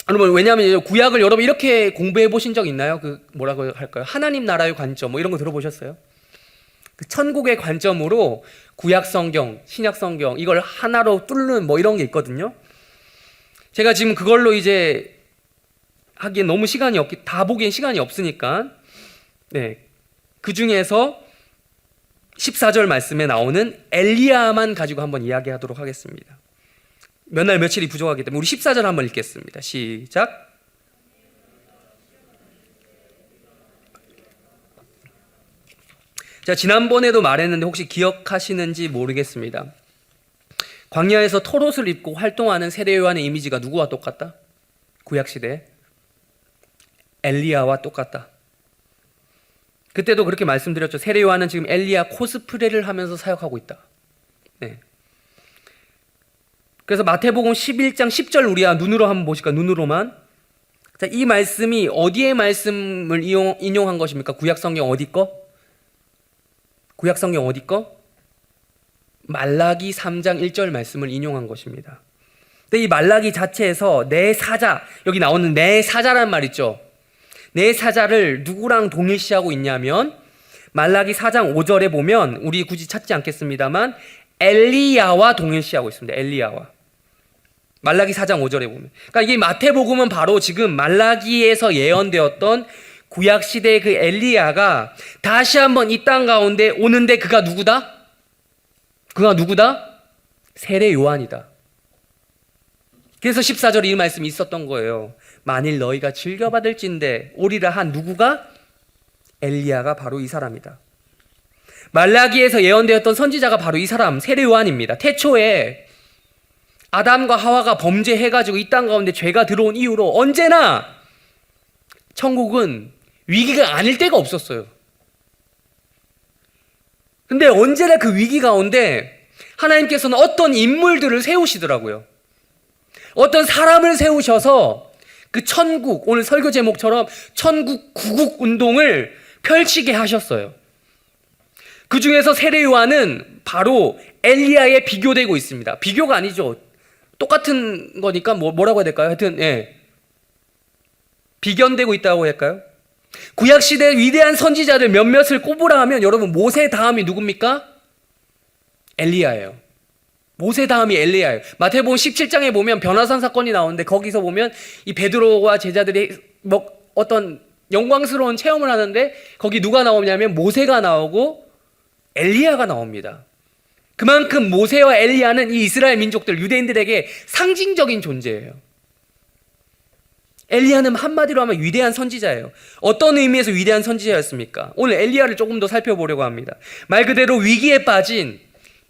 여러분, 왜냐하면 구약을 여러분 이렇게 공부해 보신 적 있나요? 뭐라고 할까요? 하나님 나라의 관점, 이런 거 들어보셨어요? 천국의 관점으로 구약 성경, 신약 성경 이걸 하나로 뚫는 이런 게 있거든요. 제가 지금 그걸로 하기엔 너무 다 보기엔 시간이 없으니까, 네, 그 중에서 14절 말씀에 나오는 엘리야만 가지고 한번 이야기하도록 하겠습니다. 몇 날 며칠이 부족하기 때문에 우리 14절 한번 읽겠습니다. 시작. 자, 지난번에도 말했는데 혹시 기억하시는지 모르겠습니다. 광야에서 털옷을 입고 활동하는 세례 요한의 이미지가 누구와 똑같다? 구약시대 엘리야와 똑같다. 그때도 그렇게 말씀드렸죠. 세례 요한은 지금 엘리야 코스프레를 하면서 사역하고 있다. 네. 그래서 마태복음 11장 10절 우리 눈으로 한번 보실까? 눈으로만. 자, 이 말씀이 어디의 말씀을 인용한 것입니까? 구약 성경 어디 거? 구약 성경 어디 거? 말라기 3장 1절 말씀을 인용한 것입니다. 근데 이 말라기 자체에서 내 사자, 여기 나오는 내 사자란 말 있죠. 내 사자를 누구랑 동일시하고 있냐면, 말라기 4장 5절에 보면, 우리 굳이 찾지 않겠습니다만 엘리야와 동일시하고 있습니다. 엘리야와. 말라기 4장 5절에 보면. 그러니까 이게 마태복음은 바로 지금 말라기에서 예언되었던 구약시대의 그 엘리야가 다시 한번 이 땅 가운데 오는데, 그가 누구다? 세례 요한이다. 그래서 14절에 이 말씀이 있었던 거예요. 만일 너희가 즐겨받을진대 오리라 한 누구가? 엘리야가 바로 이 사람이다. 말라기에서 예언되었던 선지자가 바로 이 사람, 세례 요한입니다. 태초에 아담과 하와가 범죄해가지고 이 땅 가운데 죄가 들어온 이후로 언제나 천국은 위기가 아닐 때가 없었어요. 근데 언제나 그 위기 가운데 하나님께서는 어떤 인물들을 세우시더라고요. 어떤 사람을 세우셔서 그 천국, 오늘 설교 제목처럼 천국 구국 운동을 펼치게 하셨어요. 그 중에서 세례 요한은 바로 엘리야에 비교되고 있습니다. 비교가 아니죠. 똑같은 거니까 뭐라고 해야 될까요? 하여튼 비견되고 있다고 할까요? 구약 시대 위대한 선지자들 몇몇을 꼽으라 하면 여러분 모세 다음이 누굽니까? 엘리야예요. 모세 다음이 엘리야예요. 마태복음 17장에 보면 변화산 사건이 나오는데 거기서 보면 이 베드로와 제자들이 어떤 영광스러운 체험을 하는데 거기 누가 나오냐면 모세가 나오고 엘리야가 나옵니다. 그만큼 모세와 엘리야는 이 이스라엘 민족들 유대인들에게 상징적인 존재예요. 엘리야는 한마디로 하면 위대한 선지자예요. 어떤 의미에서 위대한 선지자였습니까? 오늘 엘리야를 조금 더 살펴보려고 합니다. 말 그대로 위기에 빠진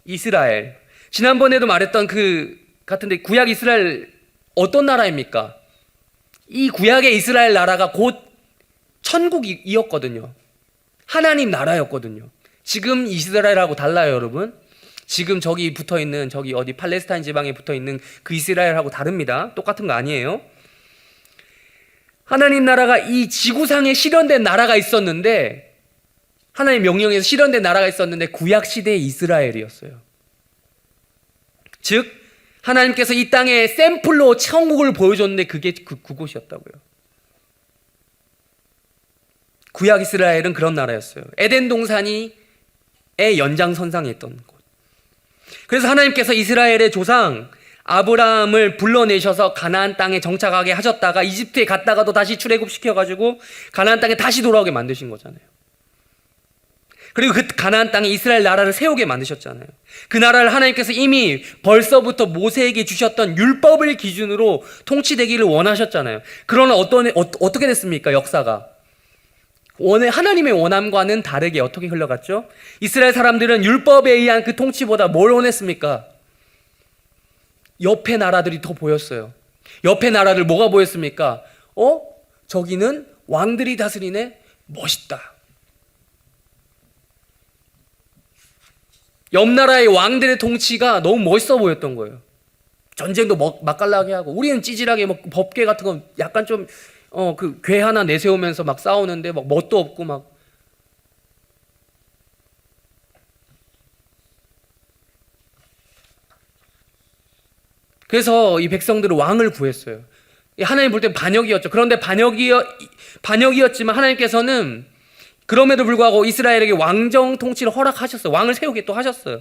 이스라엘. 지난번에도 말했던 그 같은데 구약 이스라엘 어떤 나라입니까? 이 구약의 이스라엘 나라가 곧 천국이었거든요. 하나님 나라였거든요. 지금 이스라엘하고 달라요, 여러분. 지금 저기 붙어있는 저기 어디 팔레스타인 지방에 붙어있는 그 이스라엘하고 다릅니다. 똑같은 거 아니에요. 하나님 나라가 이 지구상에 실현된 나라가 있었는데, 하나님 명령에서 실현된 나라가 있었는데 구약 시대의 이스라엘이었어요. 즉 하나님께서 이 땅에 샘플로 천국을 보여줬는데 그게 그곳이었다고요. 구약 이스라엘은 그런 나라였어요. 에덴 동산이 연장선상에 있던 곳. 그래서 하나님께서 이스라엘의 조상 아브라함을 불러내셔서 가나안 땅에 정착하게 하셨다가 이집트에 갔다가도 다시 출애굽시켜가지고 가나안 땅에 다시 돌아오게 만드신 거잖아요. 그리고 그 가나안 땅에 이스라엘 나라를 세우게 만드셨잖아요. 그 나라를 하나님께서 이미 벌써부터 모세에게 주셨던 율법을 기준으로 통치되기를 원하셨잖아요. 그러나 어떻게 됐습니까? 역사가 하나님의 원함과는 다르게 어떻게 흘러갔죠? 이스라엘 사람들은 율법에 의한 그 통치보다 뭘 원했습니까? 옆에 나라들이 더 보였어요. 옆에 나라들 뭐가 보였습니까? 저기는 왕들이 다스리네? 멋있다. 옆 나라의 왕들의 통치가 너무 멋있어 보였던 거예요. 전쟁도 맛깔나게 하고, 우리는 찌질하게 법궤 같은 거 약간 좀 그 궤 하나 내세우면서 막 싸우는데 막 멋도 없고 막. 그래서 이 백성들은 왕을 구했어요. 하나님 볼 때 반역이었죠. 그런데 반역이었지만 하나님께서는 그럼에도 불구하고 이스라엘에게 왕정 통치를 허락하셨어요. 왕을 세우게 또 하셨어요.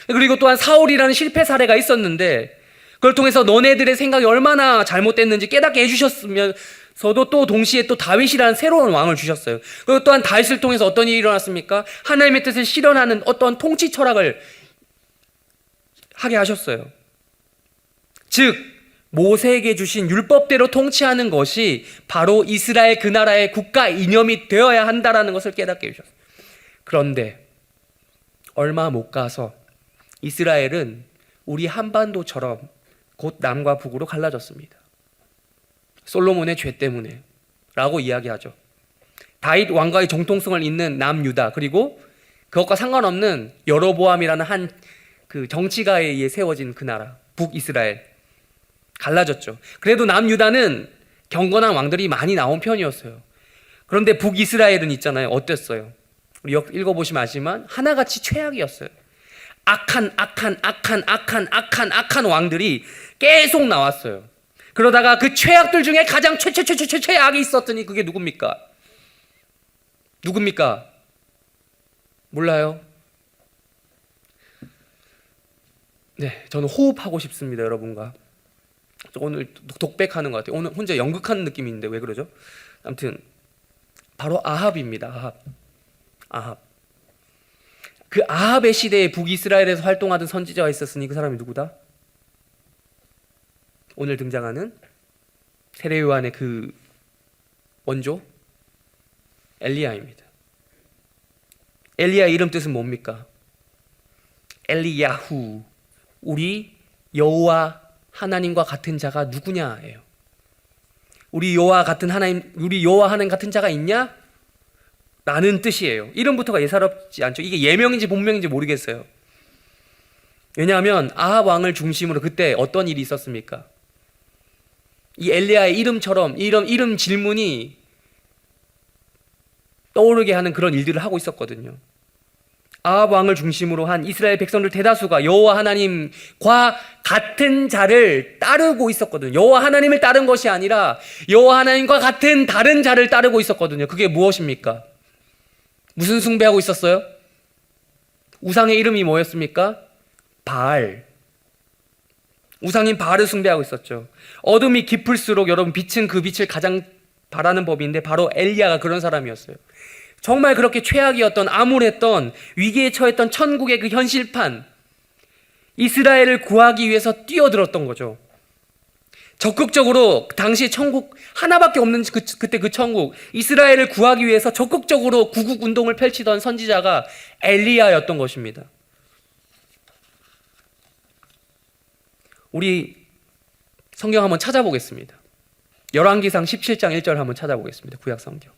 그리고 또한 사울이라는 실패 사례가 있었는데 그걸 통해서 너네들의 생각이 얼마나 잘못됐는지 깨닫게 해주셨으면서도 또 동시에 또 다윗이라는 새로운 왕을 주셨어요. 그리고 또한 다윗을 통해서 어떤 일이 일어났습니까? 하나님의 뜻을 실현하는 어떤 통치 철학을 하게 하셨어요. 즉 모세에게 주신 율법대로 통치하는 것이 바로 이스라엘 그 나라의 국가 이념이 되어야 한다라는 것을 깨닫게 해주셨어요. 그런데 얼마 못 가서 이스라엘은 우리 한반도처럼 곧 남과 북으로 갈라졌습니다. 솔로몬의 죄 때문에 라고 이야기하죠. 다윗 왕과의 정통성을 잇는 남유다, 그리고 그것과 상관없는 여로보암이라는 한 그 정치가에 의해 세워진 그 나라 북이스라엘 갈라졌죠. 그래도 남유다는 경건한 왕들이 많이 나온 편이었어요. 그런데 북이스라엘은 있잖아요. 어땠어요? 우리 읽어보시면 아시지만 하나같이 최악이었어요. 악한 왕들이 계속 나왔어요. 그러다가 그 최악들 중에 가장 최악이 있었더니 그게 누굽니까? 몰라요? 네, 저는 호흡하고 싶습니다, 여러분과. 오늘 독백하는 것 같아요. 오늘 혼자 연극하는 느낌이 있는데 왜 그러죠? 아무튼 바로 아합입니다. 아합. 그 아합의 시대에 북이스라엘에서 활동하던 선지자가 있었으니 그 사람이 누구다? 오늘 등장하는 세례 요한의 그 원조 엘리야입니다. 엘리야의 이름 뜻은 뭡니까? 엘리야후. 우리 여호와 하나님과 같은 자가 누구냐예요. 우리 여호와 하나님 같은 자가 있냐? 라는 뜻이에요. 이름부터가 예사롭지 않죠. 이게 예명인지 본명인지 모르겠어요. 왜냐하면 아합 왕을 중심으로 그때 어떤 일이 있었습니까? 이 엘리야의 이름처럼 이름 질문이 떠오르게 하는 그런 일들을 하고 있었거든요. 아합 왕을 중심으로 한 이스라엘 백성들 대다수가 여호와 하나님과 같은 자를 따르고 있었거든요. 여호와 하나님을 따른 것이 아니라 여호와 하나님과 같은 다른 자를 따르고 있었거든요. 그게 무엇입니까? 무슨 숭배하고 있었어요? 우상의 이름이 뭐였습니까? 바알. 우상인 바알을 숭배하고 있었죠. 어둠이 깊을수록 여러분 빛은 그 빛을 가장 바라는 법인데 바로 엘리야가 그런 사람이었어요. 정말 그렇게 최악이었던, 암울했던, 위기에 처했던 천국의 그 현실판, 이스라엘을 구하기 위해서 뛰어들었던 거죠. 적극적으로 당시 천국 하나밖에 없는 그때 그 천국, 이스라엘을 구하기 위해서 적극적으로 구국 운동을 펼치던 선지자가 엘리야였던 것입니다. 우리 성경 한번 찾아보겠습니다. 열왕기상 17장 1절 한번 찾아보겠습니다. 구약 성경.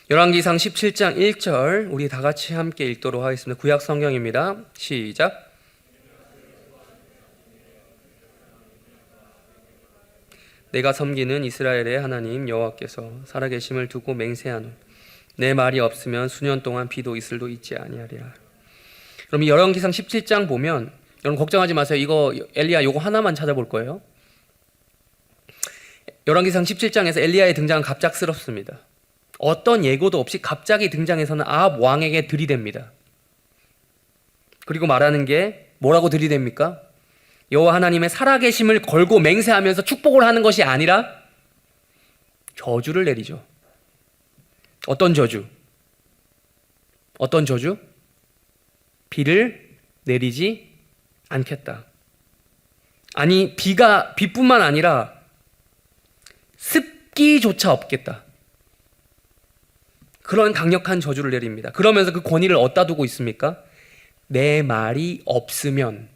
열왕기상 17장 1절 우리 다 같이 함께 읽도록 하겠습니다. 구약 성경입니다. 시작. 내가 섬기는 이스라엘의 하나님 여호와께서 살아계심을 두고 맹세하노니 내 말이 없으면 수년 동안 비도 이슬도 있지 아니하리라. 그럼 열왕기상 17장 보면 여러분 걱정하지 마세요. 이거 엘리야 요거 하나만 찾아볼 거예요. 열왕기상 17장에서 엘리야의 등장은 갑작스럽습니다. 어떤 예고도 없이 갑자기 등장해서는 아합 왕에게 들이댑니다. 그리고 말하는 게 뭐라고 들이댑니까? 여호와 하나님의 살아계심을 걸고 맹세하면서 축복을 하는 것이 아니라 저주를 내리죠. 어떤 저주? 어떤 저주? 비를 내리지 않겠다. 아니 비뿐만 아니라 습기조차 없겠다. 그런 강력한 저주를 내립니다. 그러면서 그 권위를 어디다 두고 있습니까? 내 말이 없으면.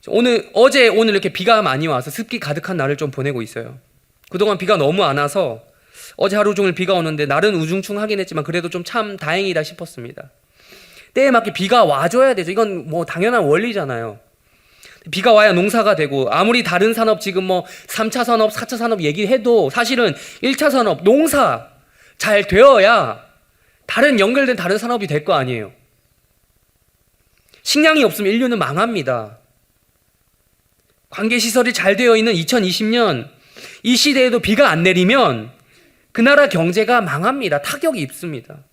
오늘 이렇게 비가 많이 와서 습기 가득한 날을 좀 보내고 있어요. 그동안 비가 너무 안 와서 어제 하루 종일 비가 오는데 날은 우중충하긴 했지만 그래도 좀 참 다행이다 싶었습니다. 때에 맞게 비가 와줘야 되죠. 이건 뭐 당연한 원리잖아요. 비가 와야 농사가 되고 아무리 다른 산업 지금 뭐 3차 산업, 4차 산업 얘기해도 사실은 1차 산업, 농사 잘 되어야 연결된 다른 산업이 될 거 아니에요. 식량이 없으면 인류는 망합니다. 관계시설이 잘 되어 있는 2020년 이 시대에도 비가 안 내리면 그 나라 경제가 망합니다. 타격이 입습니다.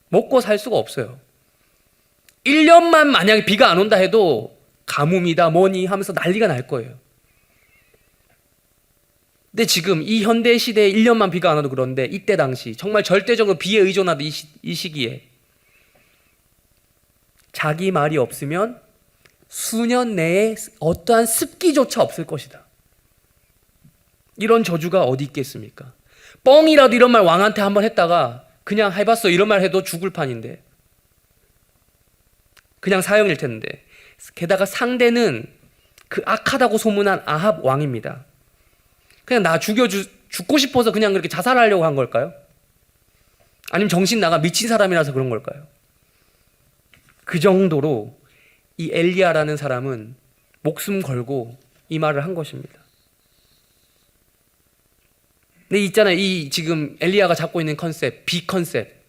먹고 살 수가 없어요. 1년만 만약에 비가 안 온다 해도 가뭄이다 뭐니 하면서 난리가 날 거예요. 근데 지금 이 현대 시대에 1년만 비가 안 와도 그런데 이때 당시 정말 절대적으로 비에 의존하던 이 시기에 자기 말이 없으면 수년 내에 어떠한 습기조차 없을 것이다. 이런 저주가 어디 있겠습니까? 뻥이라도 이런 말 왕한테 한번 했다가 그냥 해봤어 이런 말 해도 죽을 판인데 그냥 사형일 텐데 게다가 상대는 그 악하다고 소문한 아합 왕입니다. 그냥 나 죽고 싶어서 그냥 그렇게 자살하려고 한 걸까요? 아니면 정신 나가 미친 사람이라서 그런 걸까요? 그 정도로 이 엘리야라는 사람은 목숨 걸고 이 말을 한 것입니다. 근데 있잖아요. 이 지금 엘리야가 잡고 있는 컨셉, 비 컨셉.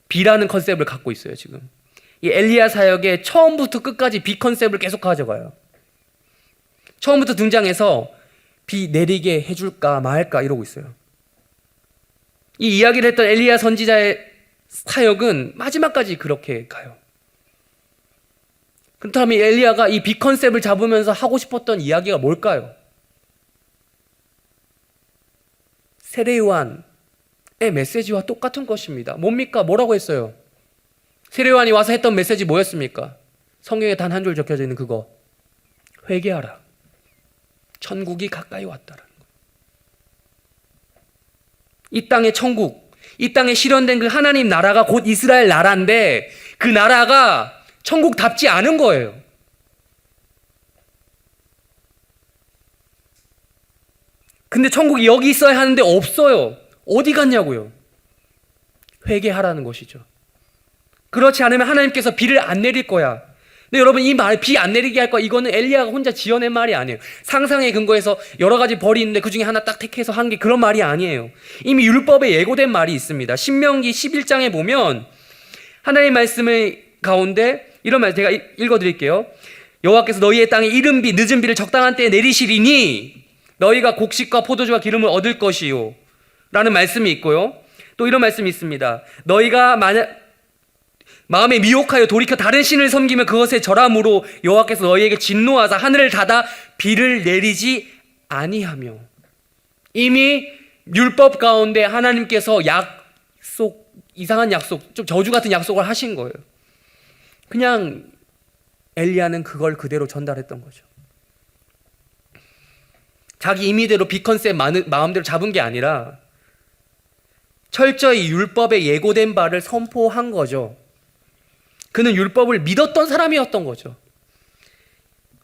비라는 컨셉을 갖고 있어요, 지금. 이 엘리야 사역의 처음부터 끝까지 비 컨셉을 계속 가져가요. 처음부터 등장해서 비 내리게 해줄까 말까 이러고 있어요. 이 이야기를 했던 엘리야 선지자의 사역은 마지막까지 그렇게 가요. 그렇다면 엘리야가 이 비 컨셉을 잡으면서 하고 싶었던 이야기가 뭘까요? 세례요한의 메시지와 똑같은 것입니다. 뭡니까? 뭐라고 했어요? 세례요한이 와서 했던 메시지 뭐였습니까? 성경에 단 한 줄 적혀져 있는 그거. 회개하라. 천국이 가까이 왔다라는 거. 이 땅의 천국, 이 땅에 실현된 그 하나님 나라가 곧 이스라엘 나라인데 그 나라가 천국답지 않은 거예요. 근데 천국이 여기 있어야 하는데 없어요. 어디 갔냐고요. 회개하라는 것이죠. 그렇지 않으면 하나님께서 비를 안 내릴 거야. 근데 여러분, 이 말, 비 안 내리게 할 거야, 이거는 엘리야가 혼자 지어낸 말이 아니에요. 상상에 근거해서 여러 가지 벌이 있는데 그 중에 하나 딱 택해서 한 게 그런 말이 아니에요. 이미 율법에 예고된 말이 있습니다. 신명기 11장에 보면 하나님의 말씀의 가운데 이런 말 제가 읽어드릴게요. 여호와께서 너희의 땅에 이른 비 늦은 비를 적당한 때에 내리시리니 너희가 곡식과 포도주와 기름을 얻을 것이요 라는 말씀이 있고요. 또 이런 말씀이 있습니다. 너희가 마음에 미혹하여 돌이켜 다른 신을 섬기면 그것에 절함으로 여호와께서 너희에게 진노하사 하늘을 닫아 비를 내리지 아니하며. 이미 율법 가운데 하나님께서 이상한 약속, 좀 저주 같은 약속을 하신 거예요. 그냥 엘리야는 그걸 그대로 전달했던 거죠. 자기 임의대로 비 컨셉 마음대로 잡은 게 아니라 철저히 율법에 예고된 바를 선포한 거죠. 그는 율법을 믿었던 사람이었던 거죠.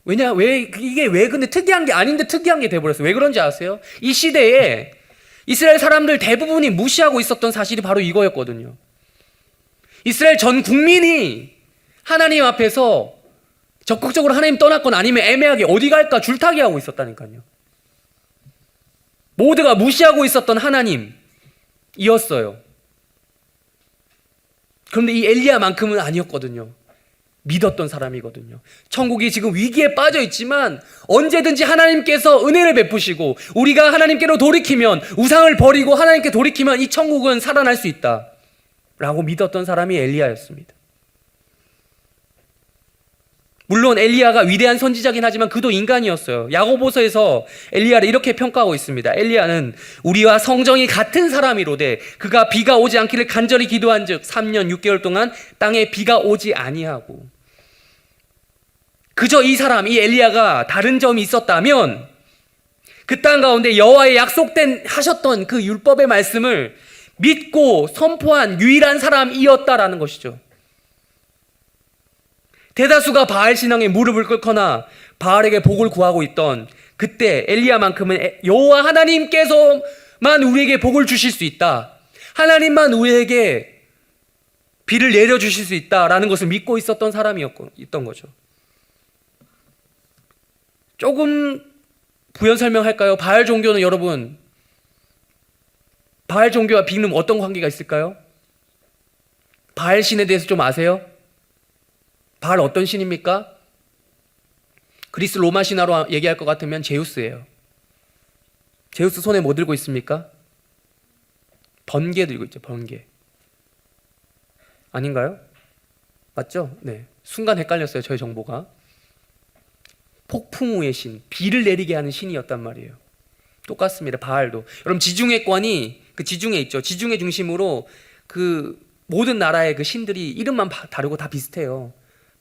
이게 왜 근데 특이한 게 아닌데 특이한 게 돼버렸어요. 왜 그런지 아세요? 이 시대에 이스라엘 사람들 대부분이 무시하고 있었던 사실이 바로 이거였거든요. 이스라엘 전 국민이 하나님 앞에서 적극적으로 하나님 떠났거나 아니면 애매하게 어디 갈까 줄타기 하고 있었다니까요. 모두가 무시하고 있었던 하나님이었어요. 그런데 이 엘리야만큼은 아니었거든요. 믿었던 사람이거든요. 천국이 지금 위기에 빠져 있지만 언제든지 하나님께서 은혜를 베푸시고 우리가 하나님께로 돌이키면, 우상을 버리고 하나님께 돌이키면 이 천국은 살아날 수 있다 라고 믿었던 사람이 엘리야였습니다. 물론 엘리야가 위대한 선지자긴 하지만 그도 인간이었어요. 야고보서에서 엘리야를 이렇게 평가하고 있습니다. 엘리야는 우리와 성정이 같은 사람이로되 그가 비가 오지 않기를 간절히 기도한즉 3년 6개월 동안 땅에 비가 오지 아니하고. 그저 이 엘리야가 다른 점이 있었다면 그 땅 가운데 여호와의 하셨던 그 율법의 말씀을 믿고 선포한 유일한 사람이었다라는 것이죠. 대다수가 바알 신앙에 무릎을 꿇거나 바알에게 복을 구하고 있던 그때 엘리야만큼은 여호와 하나님께서만 우리에게 복을 주실 수 있다, 하나님만 우리에게 비를 내려주실 수 있다라는 것을 믿고 있었던 사람이었던 거죠. 조금 부연 설명할까요? 바알 종교는 여러분, 바알 종교와 비는 어떤 관계가 있을까요? 바알 신에 대해서 좀 아세요? 바알 어떤 신입니까? 그리스 로마 신화로 얘기할 것 같으면 제우스예요. 제우스 손에 뭐 들고 있습니까? 번개 들고 있죠. 번개. 아닌가요? 맞죠? 네. 순간 헷갈렸어요. 저의 정보가. 폭풍우의 신, 비를 내리게 하는 신이었단 말이에요. 똑같습니다. 바알도. 여러분, 지중해권이 그 지중해 있죠. 지중해 중심으로 그 모든 나라의 그 신들이 이름만 다르고 다 비슷해요.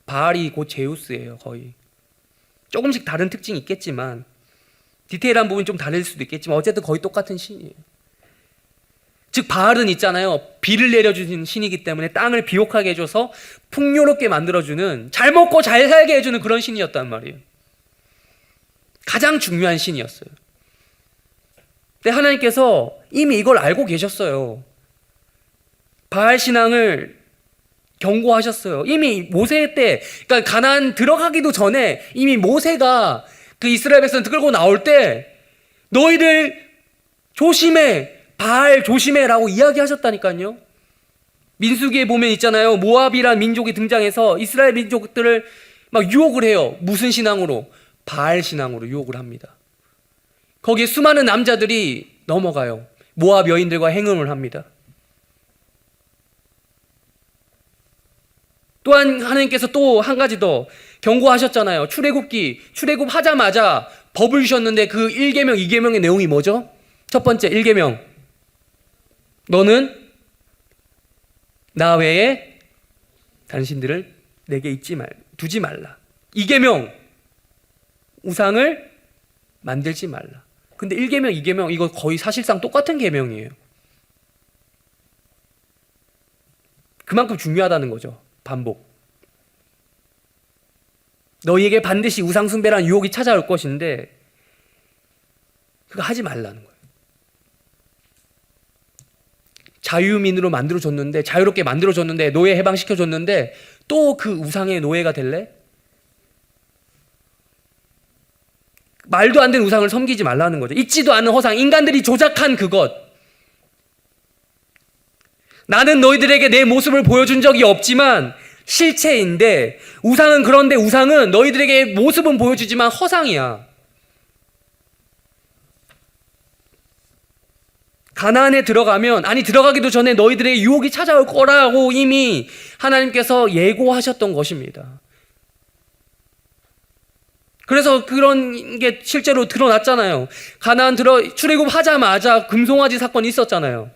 바알이 곧 제우스예요. 거의. 조금씩 다른 특징이 있겠지만, 디테일한 부분이 좀 다를 수도 있겠지만 어쨌든 거의 똑같은 신이에요. 즉 바알은 있잖아요, 비를 내려주는 신이기 때문에 땅을 비옥하게 해줘서 풍요롭게 만들어주는, 잘 먹고 잘 살게 해주는 그런 신이었단 말이에요. 가장 중요한 신이었어요. 근데 하나님께서 이미 이걸 알고 계셨어요. 바알 신앙을 경고하셨어요. 이미 모세 때, 그러니까 가나안 들어가기도 전에 이미 모세가 그 이스라엘 백성 끌고 나올 때 너희들 조심해, 바알 조심해라고 이야기하셨다니까요. 민수기에 보면 있잖아요. 모압이란 민족이 등장해서 이스라엘 민족들을 막 유혹을 해요. 무슨 신앙으로? 바알 신앙으로 유혹을 합니다. 거기에 수많은 남자들이 넘어가요. 모압 여인들과 행음을 합니다. 또한 하나님께서 또 한 가지 더 경고하셨잖아요. 출애굽하자마자 법을 주셨는데 그 1계명, 2계명의 내용이 뭐죠? 첫 번째 1계명, 너는 나 외에 당신들을 내게 두지 말라. 2계명, 우상을 만들지 말라. 근데 1계명, 2계명 이거 거의 사실상 똑같은 계명이에요. 그만큼 중요하다는 거죠. 반복. 너희에게 반드시 우상 숭배라는 유혹이 찾아올 것인데 그거 하지 말라는 거예요. 자유민으로 만들어줬는데, 자유롭게 만들어줬는데, 노예 해방시켜줬는데 또 그 우상의 노예가 될래? 말도 안 되는 우상을 섬기지 말라는 거죠. 있지도 않은 허상, 인간들이 조작한 그것. 나는 너희들에게 내 모습을 보여준 적이 없지만 실체인데, 우상은 그런데 우상은 너희들에게 모습은 보여주지만 허상이야. 가나안에 들어가면, 아니 들어가기도 전에 너희들에게 유혹이 찾아올 거라고 이미 하나님께서 예고하셨던 것입니다. 그래서 그런 게 실제로 드러났잖아요. 가나안 출애굽하자마자 금송아지 사건이 있었잖아요.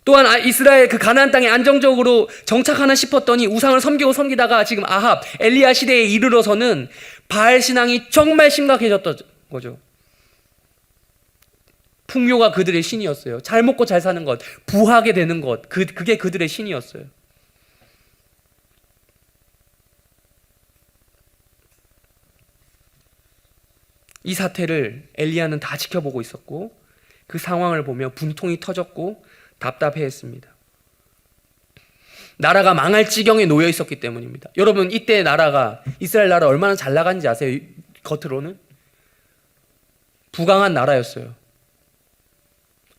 또한 이스라엘 그 가나안 땅에 안정적으로 정착하나 싶었더니 우상을 섬기다가 지금 아합, 엘리야 시대에 이르러서는 바알 신앙이 정말 심각해졌던 거죠. 풍요가 그들의 신이었어요. 잘 먹고 잘 사는 것, 부하게 되는 것, 그게 그들의 신이었어요. 이 사태를 엘리야는 다 지켜보고 있었고, 그 상황을 보며 분통이 터졌고 답답해했습니다. 나라가 망할 지경에 놓여 있었기 때문입니다. 여러분, 이때 나라가, 이스라엘 나라 얼마나 잘 나간지 아세요? 겉으로는 부강한 나라였어요.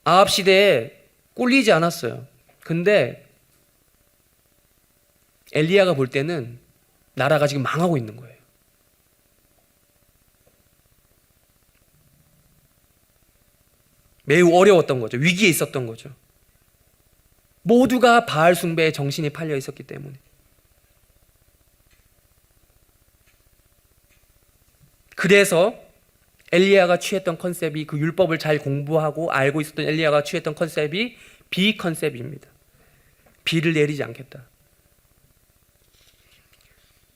아합 시대에 꿀리지 않았어요. 근데 엘리야가 볼 때는 나라가 지금 망하고 있는 거예요. 매우 어려웠던 거죠. 위기에 있었던 거죠. 모두가 바알 숭배에 정신이 팔려 있었기 때문에. 그래서 엘리야가 취했던 컨셉이, 그 율법을 잘 공부하고 알고 있었던 엘리야가 취했던 컨셉이 비 컨셉입니다. 비를 내리지 않겠다.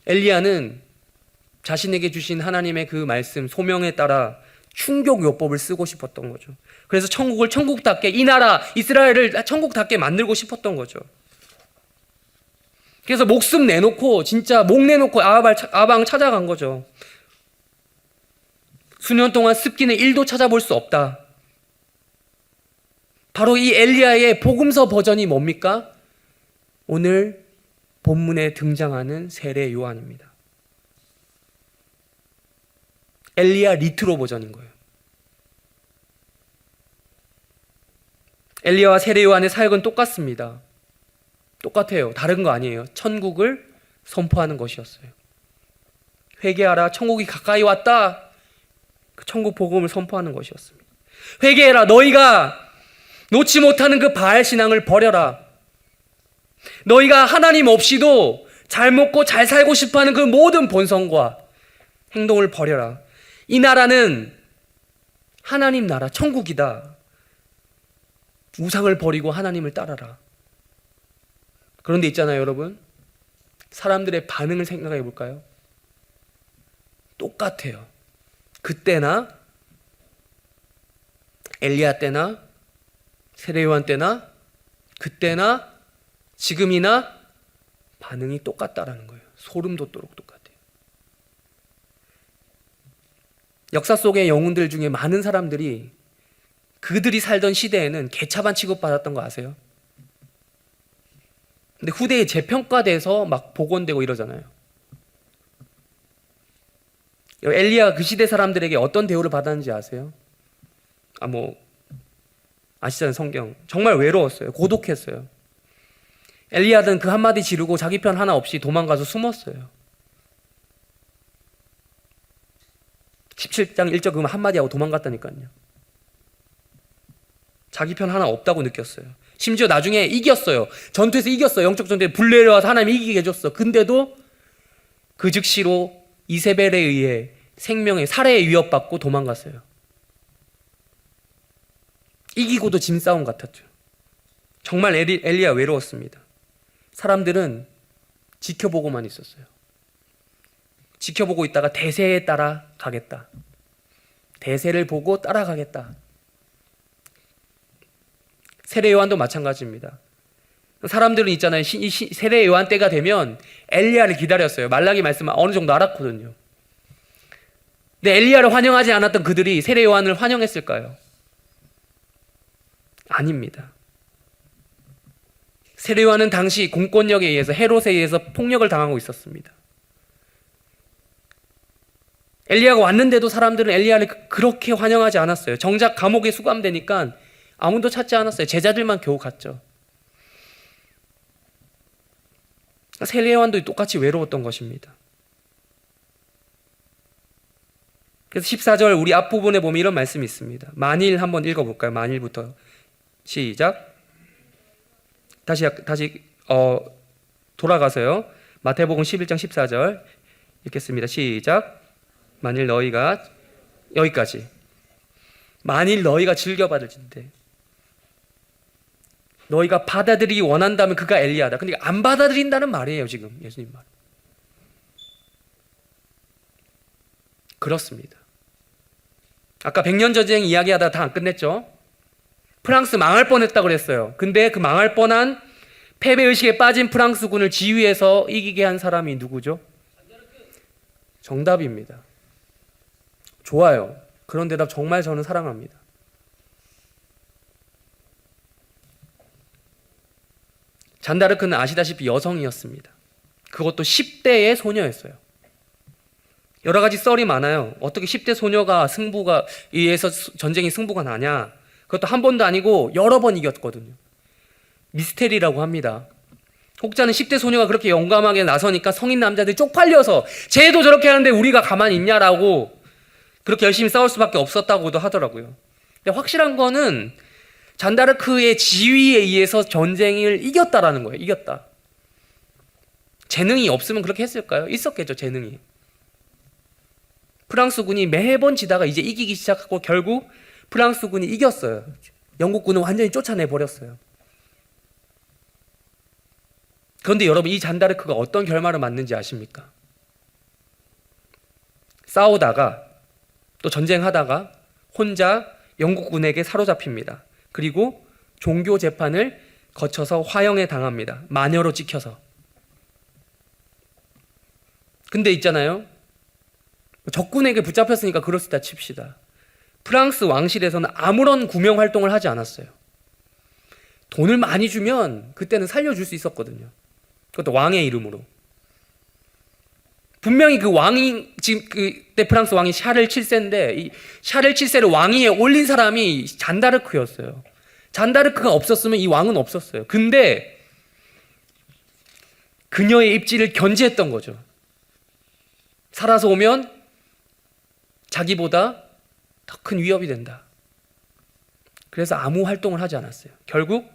엘리야는 자신에게 주신 하나님의 그 말씀, 소명에 따라 충격요법을 쓰고 싶었던 거죠. 그래서 천국을 천국답게, 이 나라 이스라엘을 천국답게 만들고 싶었던 거죠. 그래서 목숨 내놓고, 진짜 목 내놓고 아방을 찾아간 거죠. 수년 동안 습기는 1도 찾아볼 수 없다. 바로 이 엘리야의 복음서 버전이 뭡니까? 오늘 본문에 등장하는 세례 요한입니다. 엘리야 리트로 버전인 거예요. 엘리야와 세례 요한의 사역은 똑같습니다. 똑같아요. 다른 거 아니에요. 천국을 선포하는 것이었어요. 회개하라, 천국이 가까이 왔다. 그 천국 복음을 선포하는 것이었습니다. 회개해라, 너희가 놓지 못하는 그 바알 신앙을 버려라. 너희가 하나님 없이도 잘 먹고 잘 살고 싶어하는 그 모든 본성과 행동을 버려라. 이 나라는 하나님 나라, 천국이다. 우상을 버리고 하나님을 따라라. 그런데 있잖아요, 여러분. 사람들의 반응을 생각해 볼까요? 똑같아요. 그때나 엘리야 때나 세례 요한 때나 그때나 지금이나 반응이 똑같다라는 거예요. 소름 돋도록 똑같아요. 역사 속의 영웅들 중에 많은 사람들이 그들이 살던 시대에는 개차반 취급받았던 거 아세요? 근데 후대에 재평가돼서 막 복원되고 이러잖아요. 엘리야가 그 시대 사람들에게 어떤 대우를 받았는지 아세요? 아시잖아요, 성경. 정말 외로웠어요. 고독했어요. 엘리야는 그 한마디 지르고 자기 편 하나 없이 도망가서 숨었어요. 17장 1절 그 한마디 하고 도망갔다니까요. 자기 편 하나 없다고 느꼈어요. 심지어 나중에 이겼어요. 전투에서 이겼어요. 영적 전투에 불 내려와서 하나님이 이기게 해줬어. 근데도 그 즉시로 이세벨에 의해 생명의 살해의 위협받고 도망갔어요. 이기고도 짐싸움 같았죠. 정말 엘리야 외로웠습니다. 사람들은 지켜보고만 있었어요. 지켜보고 있다가 대세에 따라 가겠다. 대세를 보고 따라가겠다. 세례 요한도 마찬가지입니다. 사람들은 있잖아요. 세례 요한 때가 되면 엘리야를 기다렸어요. 말라기 말씀은 어느 정도 알았거든요. 근데 엘리야를 환영하지 않았던 그들이 세례 요한을 환영했을까요? 아닙니다. 세례요한은 당시 공권력에 의해서 헤롯에 의해서 폭력을 당하고 있었습니다. 엘리야가 왔는데도 사람들은 엘리야를 그렇게 환영하지 않았어요. 정작 감옥에 수감되니까 아무도 찾지 않았어요. 제자들만 겨우 갔죠. 세례요한도 똑같이 외로웠던 것입니다. 그래서 14절 우리 앞부분에 보면 이런 말씀이 있습니다. 만일 한번 읽어볼까요? 만일부터 시작. 다시 돌아가서요. 마태복음 11장 14절 읽겠습니다. 시작. 만일 너희가 여기까지. 만일 너희가 즐겨받을진대. 너희가 받아들이기 원한다면 그가 엘리야다. 근데 안 받아들인다는 말이에요. 지금 예수님 말. 그렇습니다. 아까 100년 전쟁 이야기하다 다 안 끝냈죠? 프랑스 망할 뻔했다고 그랬어요. 근데 그 망할 뻔한 패배의식에 빠진 프랑스군을 지휘해서 이기게 한 사람이 누구죠? 정답입니다. 좋아요. 그런 대답 정말 저는 사랑합니다. 잔다르크는 아시다시피 여성이었습니다. 그것도 10대의 소녀였어요. 여러 가지 썰이 많아요. 어떻게 10대 소녀가 승부가 의해서 전쟁이 승부가 나냐? 그것도 한 번도 아니고 여러 번 이겼거든요. 미스테리라고 합니다. 혹자는 10대 소녀가 그렇게 용감하게 나서니까 성인 남자들이 쪽팔려서 쟤도 저렇게 하는데 우리가 가만히 있냐라고 그렇게 열심히 싸울 수밖에 없었다고도 하더라고요. 근데 확실한 거는 잔다르크의 지위에 의해서 전쟁을 이겼다라는 거예요. 이겼다. 재능이 없으면 그렇게 했을까요? 있었겠죠, 재능이. 프랑스군이 매번 지다가 이제 이기기 시작하고 결국 프랑스군이 이겼어요. 영국군은 완전히 쫓아내 버렸어요. 그런데 여러분, 이 잔다르크가 어떤 결말을 맞는지 아십니까? 싸우다가 또 전쟁하다가 혼자 영국군에게 사로잡힙니다. 그리고 종교 재판을 거쳐서 화형에 당합니다. 마녀로 찍혀서. 근데 있잖아요, 적군에게 붙잡혔으니까 그럴 수 있다 칩시다. 프랑스 왕실에서는 아무런 구명 활동을 하지 않았어요. 돈을 많이 주면 그때는 살려줄 수 있었거든요. 그것도 왕의 이름으로. 분명히 그 왕이, 지금 그때 프랑스 왕이 샤를 7세인데 이 샤를 7세를 왕위에 올린 사람이 잔다르크였어요. 잔다르크가 없었으면 이 왕은 없었어요. 근데 그녀의 입지를 견제했던 거죠. 살아서 오면 자기보다 더 큰 위협이 된다. 그래서 아무 활동을 하지 않았어요. 결국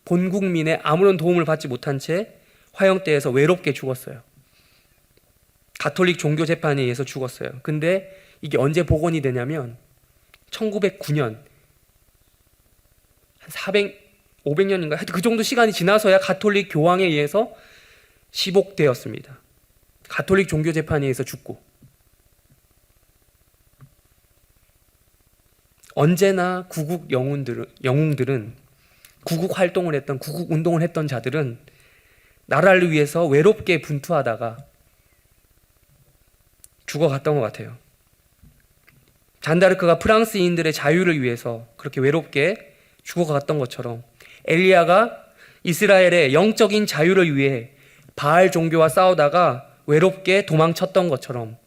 본국민의 아무런 도움을 받지 못한 채 화형대에서 외롭게 죽었어요. 가톨릭 종교 재판에 의해서 죽었어요. 근데 이게 언제 복원이 되냐면 1909년 한 500년인가 하여튼 그 정도 시간이 지나서야 가톨릭 교황에 의해서 시복되었습니다. 가톨릭 종교 재판에 의해서 죽고. 언제나 구국 영웅들은 구국 활동을 했던, 구국 운동을 했던 자들은 나라를 위해서 외롭게 분투하다가 죽어갔던 것 같아요. 잔다르크가 프랑스인들의 자유를 위해서 그렇게 외롭게 죽어갔던 것처럼 엘리야가 이스라엘의 영적인 자유를 위해 바알 종교와 싸우다가 외롭게 도망쳤던 것처럼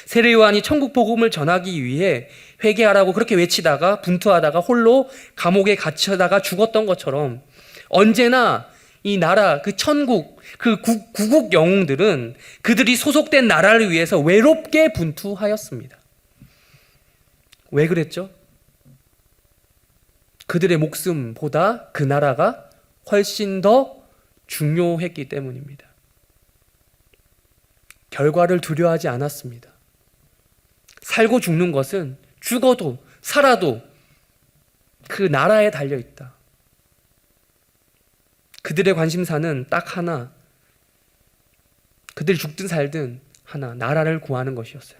세례 요한이 천국 복음을 전하기 위해 회개하라고 그렇게 외치다가 분투하다가 홀로 감옥에 갇혀다가 죽었던 것처럼 언제나 이 나라, 그 천국, 그 구국 영웅들은 그들이 소속된 나라를 위해서 외롭게 분투하였습니다. 왜 그랬죠? 그들의 목숨보다 그 나라가 훨씬 더 중요했기 때문입니다. 결과를 두려워하지 않았습니다. 살고 죽는 것은 죽어도 살아도 그 나라에 달려있다. 그들의 관심사는 딱 하나, 그들이 죽든 살든 하나, 나라를 구하는 것이었어요.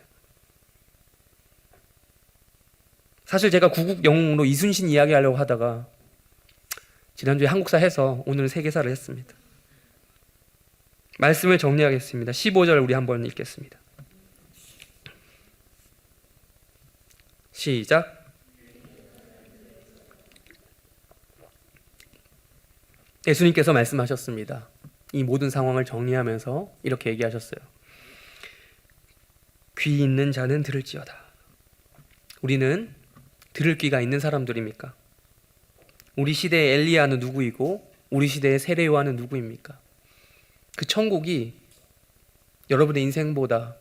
사실 제가 구국 영웅으로 이순신 이야기하려고 하다가 지난주에 한국사 해서 오늘 세계사를 했습니다. 말씀을 정리하겠습니다. 15절 우리 한번 읽겠습니다. 시작. 예수님께서 말씀하셨습니다. 이 모든 상황을 정리하면서 이렇게 얘기하셨어요. 귀 있는 자는 들을지어다. 우리는 들을 귀가 있는 사람들입니까? 우리 시대의 엘리야는 누구이고 우리 시대의 세례요한은 누구입니까? 그 천국이 여러분의 인생보다,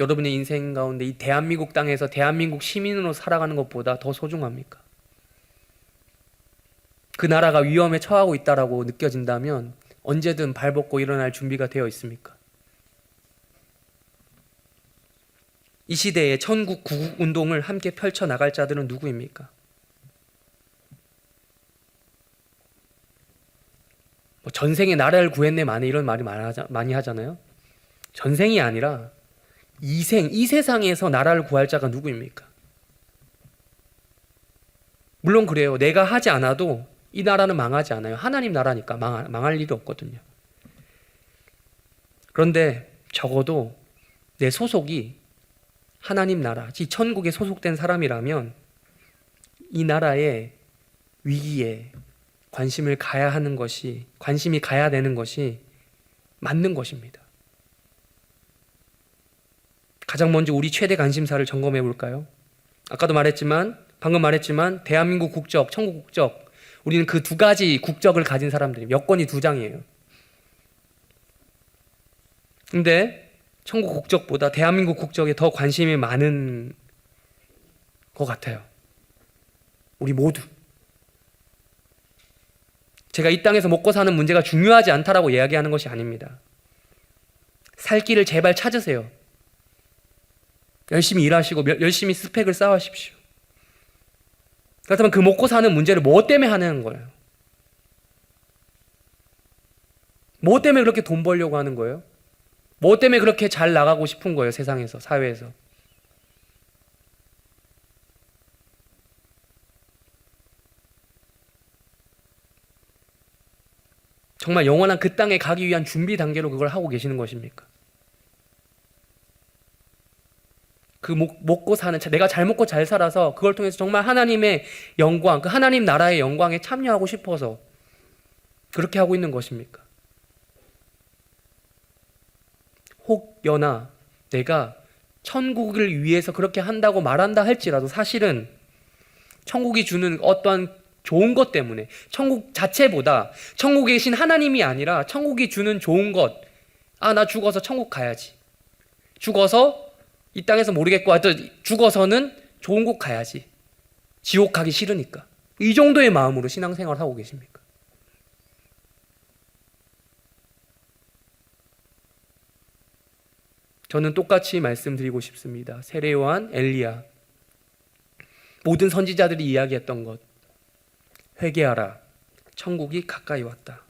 여러분의 인생 가운데 이 대한민국 땅에서 대한민국 시민으로 살아가는 것보다 더 소중합니까? 그 나라가 위험에 처하고 있다라고 느껴진다면 언제든 발벗고 일어날 준비가 되어 있습니까? 이 시대에 천국 구국 운동을 함께 펼쳐나갈 자들은 누구입니까? 전생에 나라를 구했네 만에 이런 말이 많이 하잖아요. 전생이 아니라 이 세상에서 나라를 구할 자가 누구입니까? 물론 그래요. 내가 하지 않아도 이 나라는 망하지 않아요. 하나님 나라니까 망할 일이 없거든요. 그런데 적어도 내 소속이 하나님 나라, 이 천국에 소속된 사람이라면 이 나라의 위기에 관심이 가야 되는 것이 맞는 것입니다. 가장 먼저 우리 최대 관심사를 점검해 볼까요? 방금 말했지만 대한민국 국적, 천국 국적, 우리는 그 두 가지 국적을 가진 사람들입니다. 여권이 2장이에요. 근데 천국 국적보다 대한민국 국적에 더 관심이 많은 것 같아요. 우리 모두. 제가 이 땅에서 먹고 사는 문제가 중요하지 않다라고 이야기하는 것이 아닙니다. 살 길을 제발 찾으세요. 열심히 일하시고 열심히 스펙을 쌓으십시오. 그렇다면 그 먹고 사는 문제를 뭐 때문에 하는 거예요? 뭐 때문에 그렇게 돈 벌려고 하는 거예요? 뭐 때문에 그렇게 잘 나가고 싶은 거예요? 세상에서, 사회에서. 정말 영원한 그 땅에 가기 위한 준비 단계로 그걸 하고 계시는 것입니까? 그 먹고 사는, 내가 잘 먹고 잘 살아서 그걸 통해서 정말 하나님의 영광, 그 하나님 나라의 영광에 참여하고 싶어서 그렇게 하고 있는 것입니까? 혹여나 내가 천국을 위해서 그렇게 한다고 말한다 할지라도 사실은 천국이 주는 어떠한 좋은 것 때문에, 천국 자체보다 천국에 계신 하나님이 아니라 천국이 주는 좋은 것, 나 죽어서 천국 가야지, 죽어서 이 땅에서 모르겠고 하여튼 죽어서는 좋은 곳 가야지, 지옥 가기 싫으니까, 이 정도의 마음으로 신앙생활을 하고 계십니까? 저는 똑같이 말씀드리고 싶습니다. 세례요한, 엘리야, 모든 선지자들이 이야기했던 것, 회개하라, 천국이 가까이 왔다.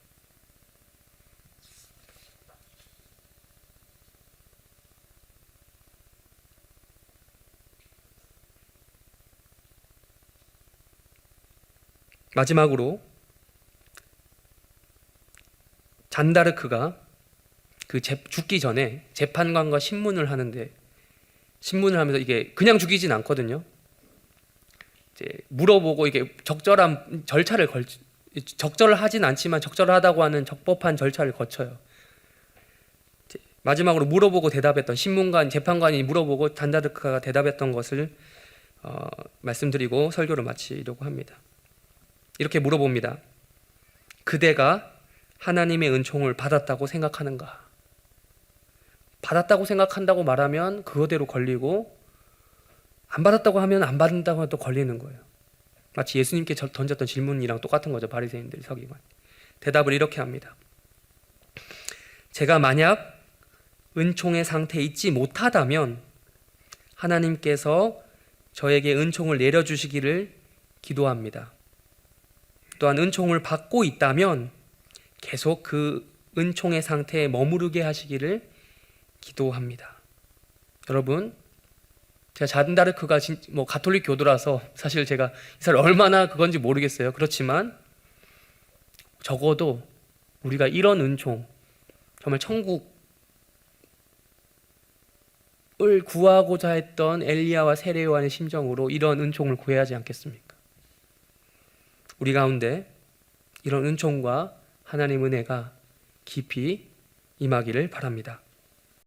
마지막으로 잔다르크가 죽기 전에 재판관과 신문을 하면서 이게 그냥 죽이진 않거든요. 이제 물어보고 이게 적절을 하진 않지만 적절하다고 하는 적법한 절차를 거쳐요. 마지막으로 물어보고 대답했던 재판관이 물어보고 잔다르크가 대답했던 것을 말씀드리고 설교를 마치려고 합니다. 이렇게 물어봅니다. 그대가 하나님의 은총을 받았다고 생각하는가? 받았다고 생각한다고 말하면 그거대로 걸리고, 안 받았다고 하면 안 받는다고 하면 또 걸리는 거예요. 마치 예수님께 던졌던 질문이랑 똑같은 거죠. 바리새인들이, 서기관. 대답을 이렇게 합니다. 제가 만약 은총의 상태에 있지 못하다면 하나님께서 저에게 은총을 내려주시기를 기도합니다. 또한 은총을 받고 있다면 계속 그 은총의 상태에 머무르게 하시기를 기도합니다. 여러분, 제가 잔다르크가 가톨릭 교도라서 사실 제가 이 사람 얼마나 그건지 모르겠어요. 그렇지만 적어도 우리가 이런 은총, 정말 천국을 구하고자 했던 엘리야와 세례요한의 심정으로 이런 은총을 구해야 하지 않겠습니까? 우리 가운데 이런 은총과 하나님 은혜가 깊이 임하기를 바랍니다.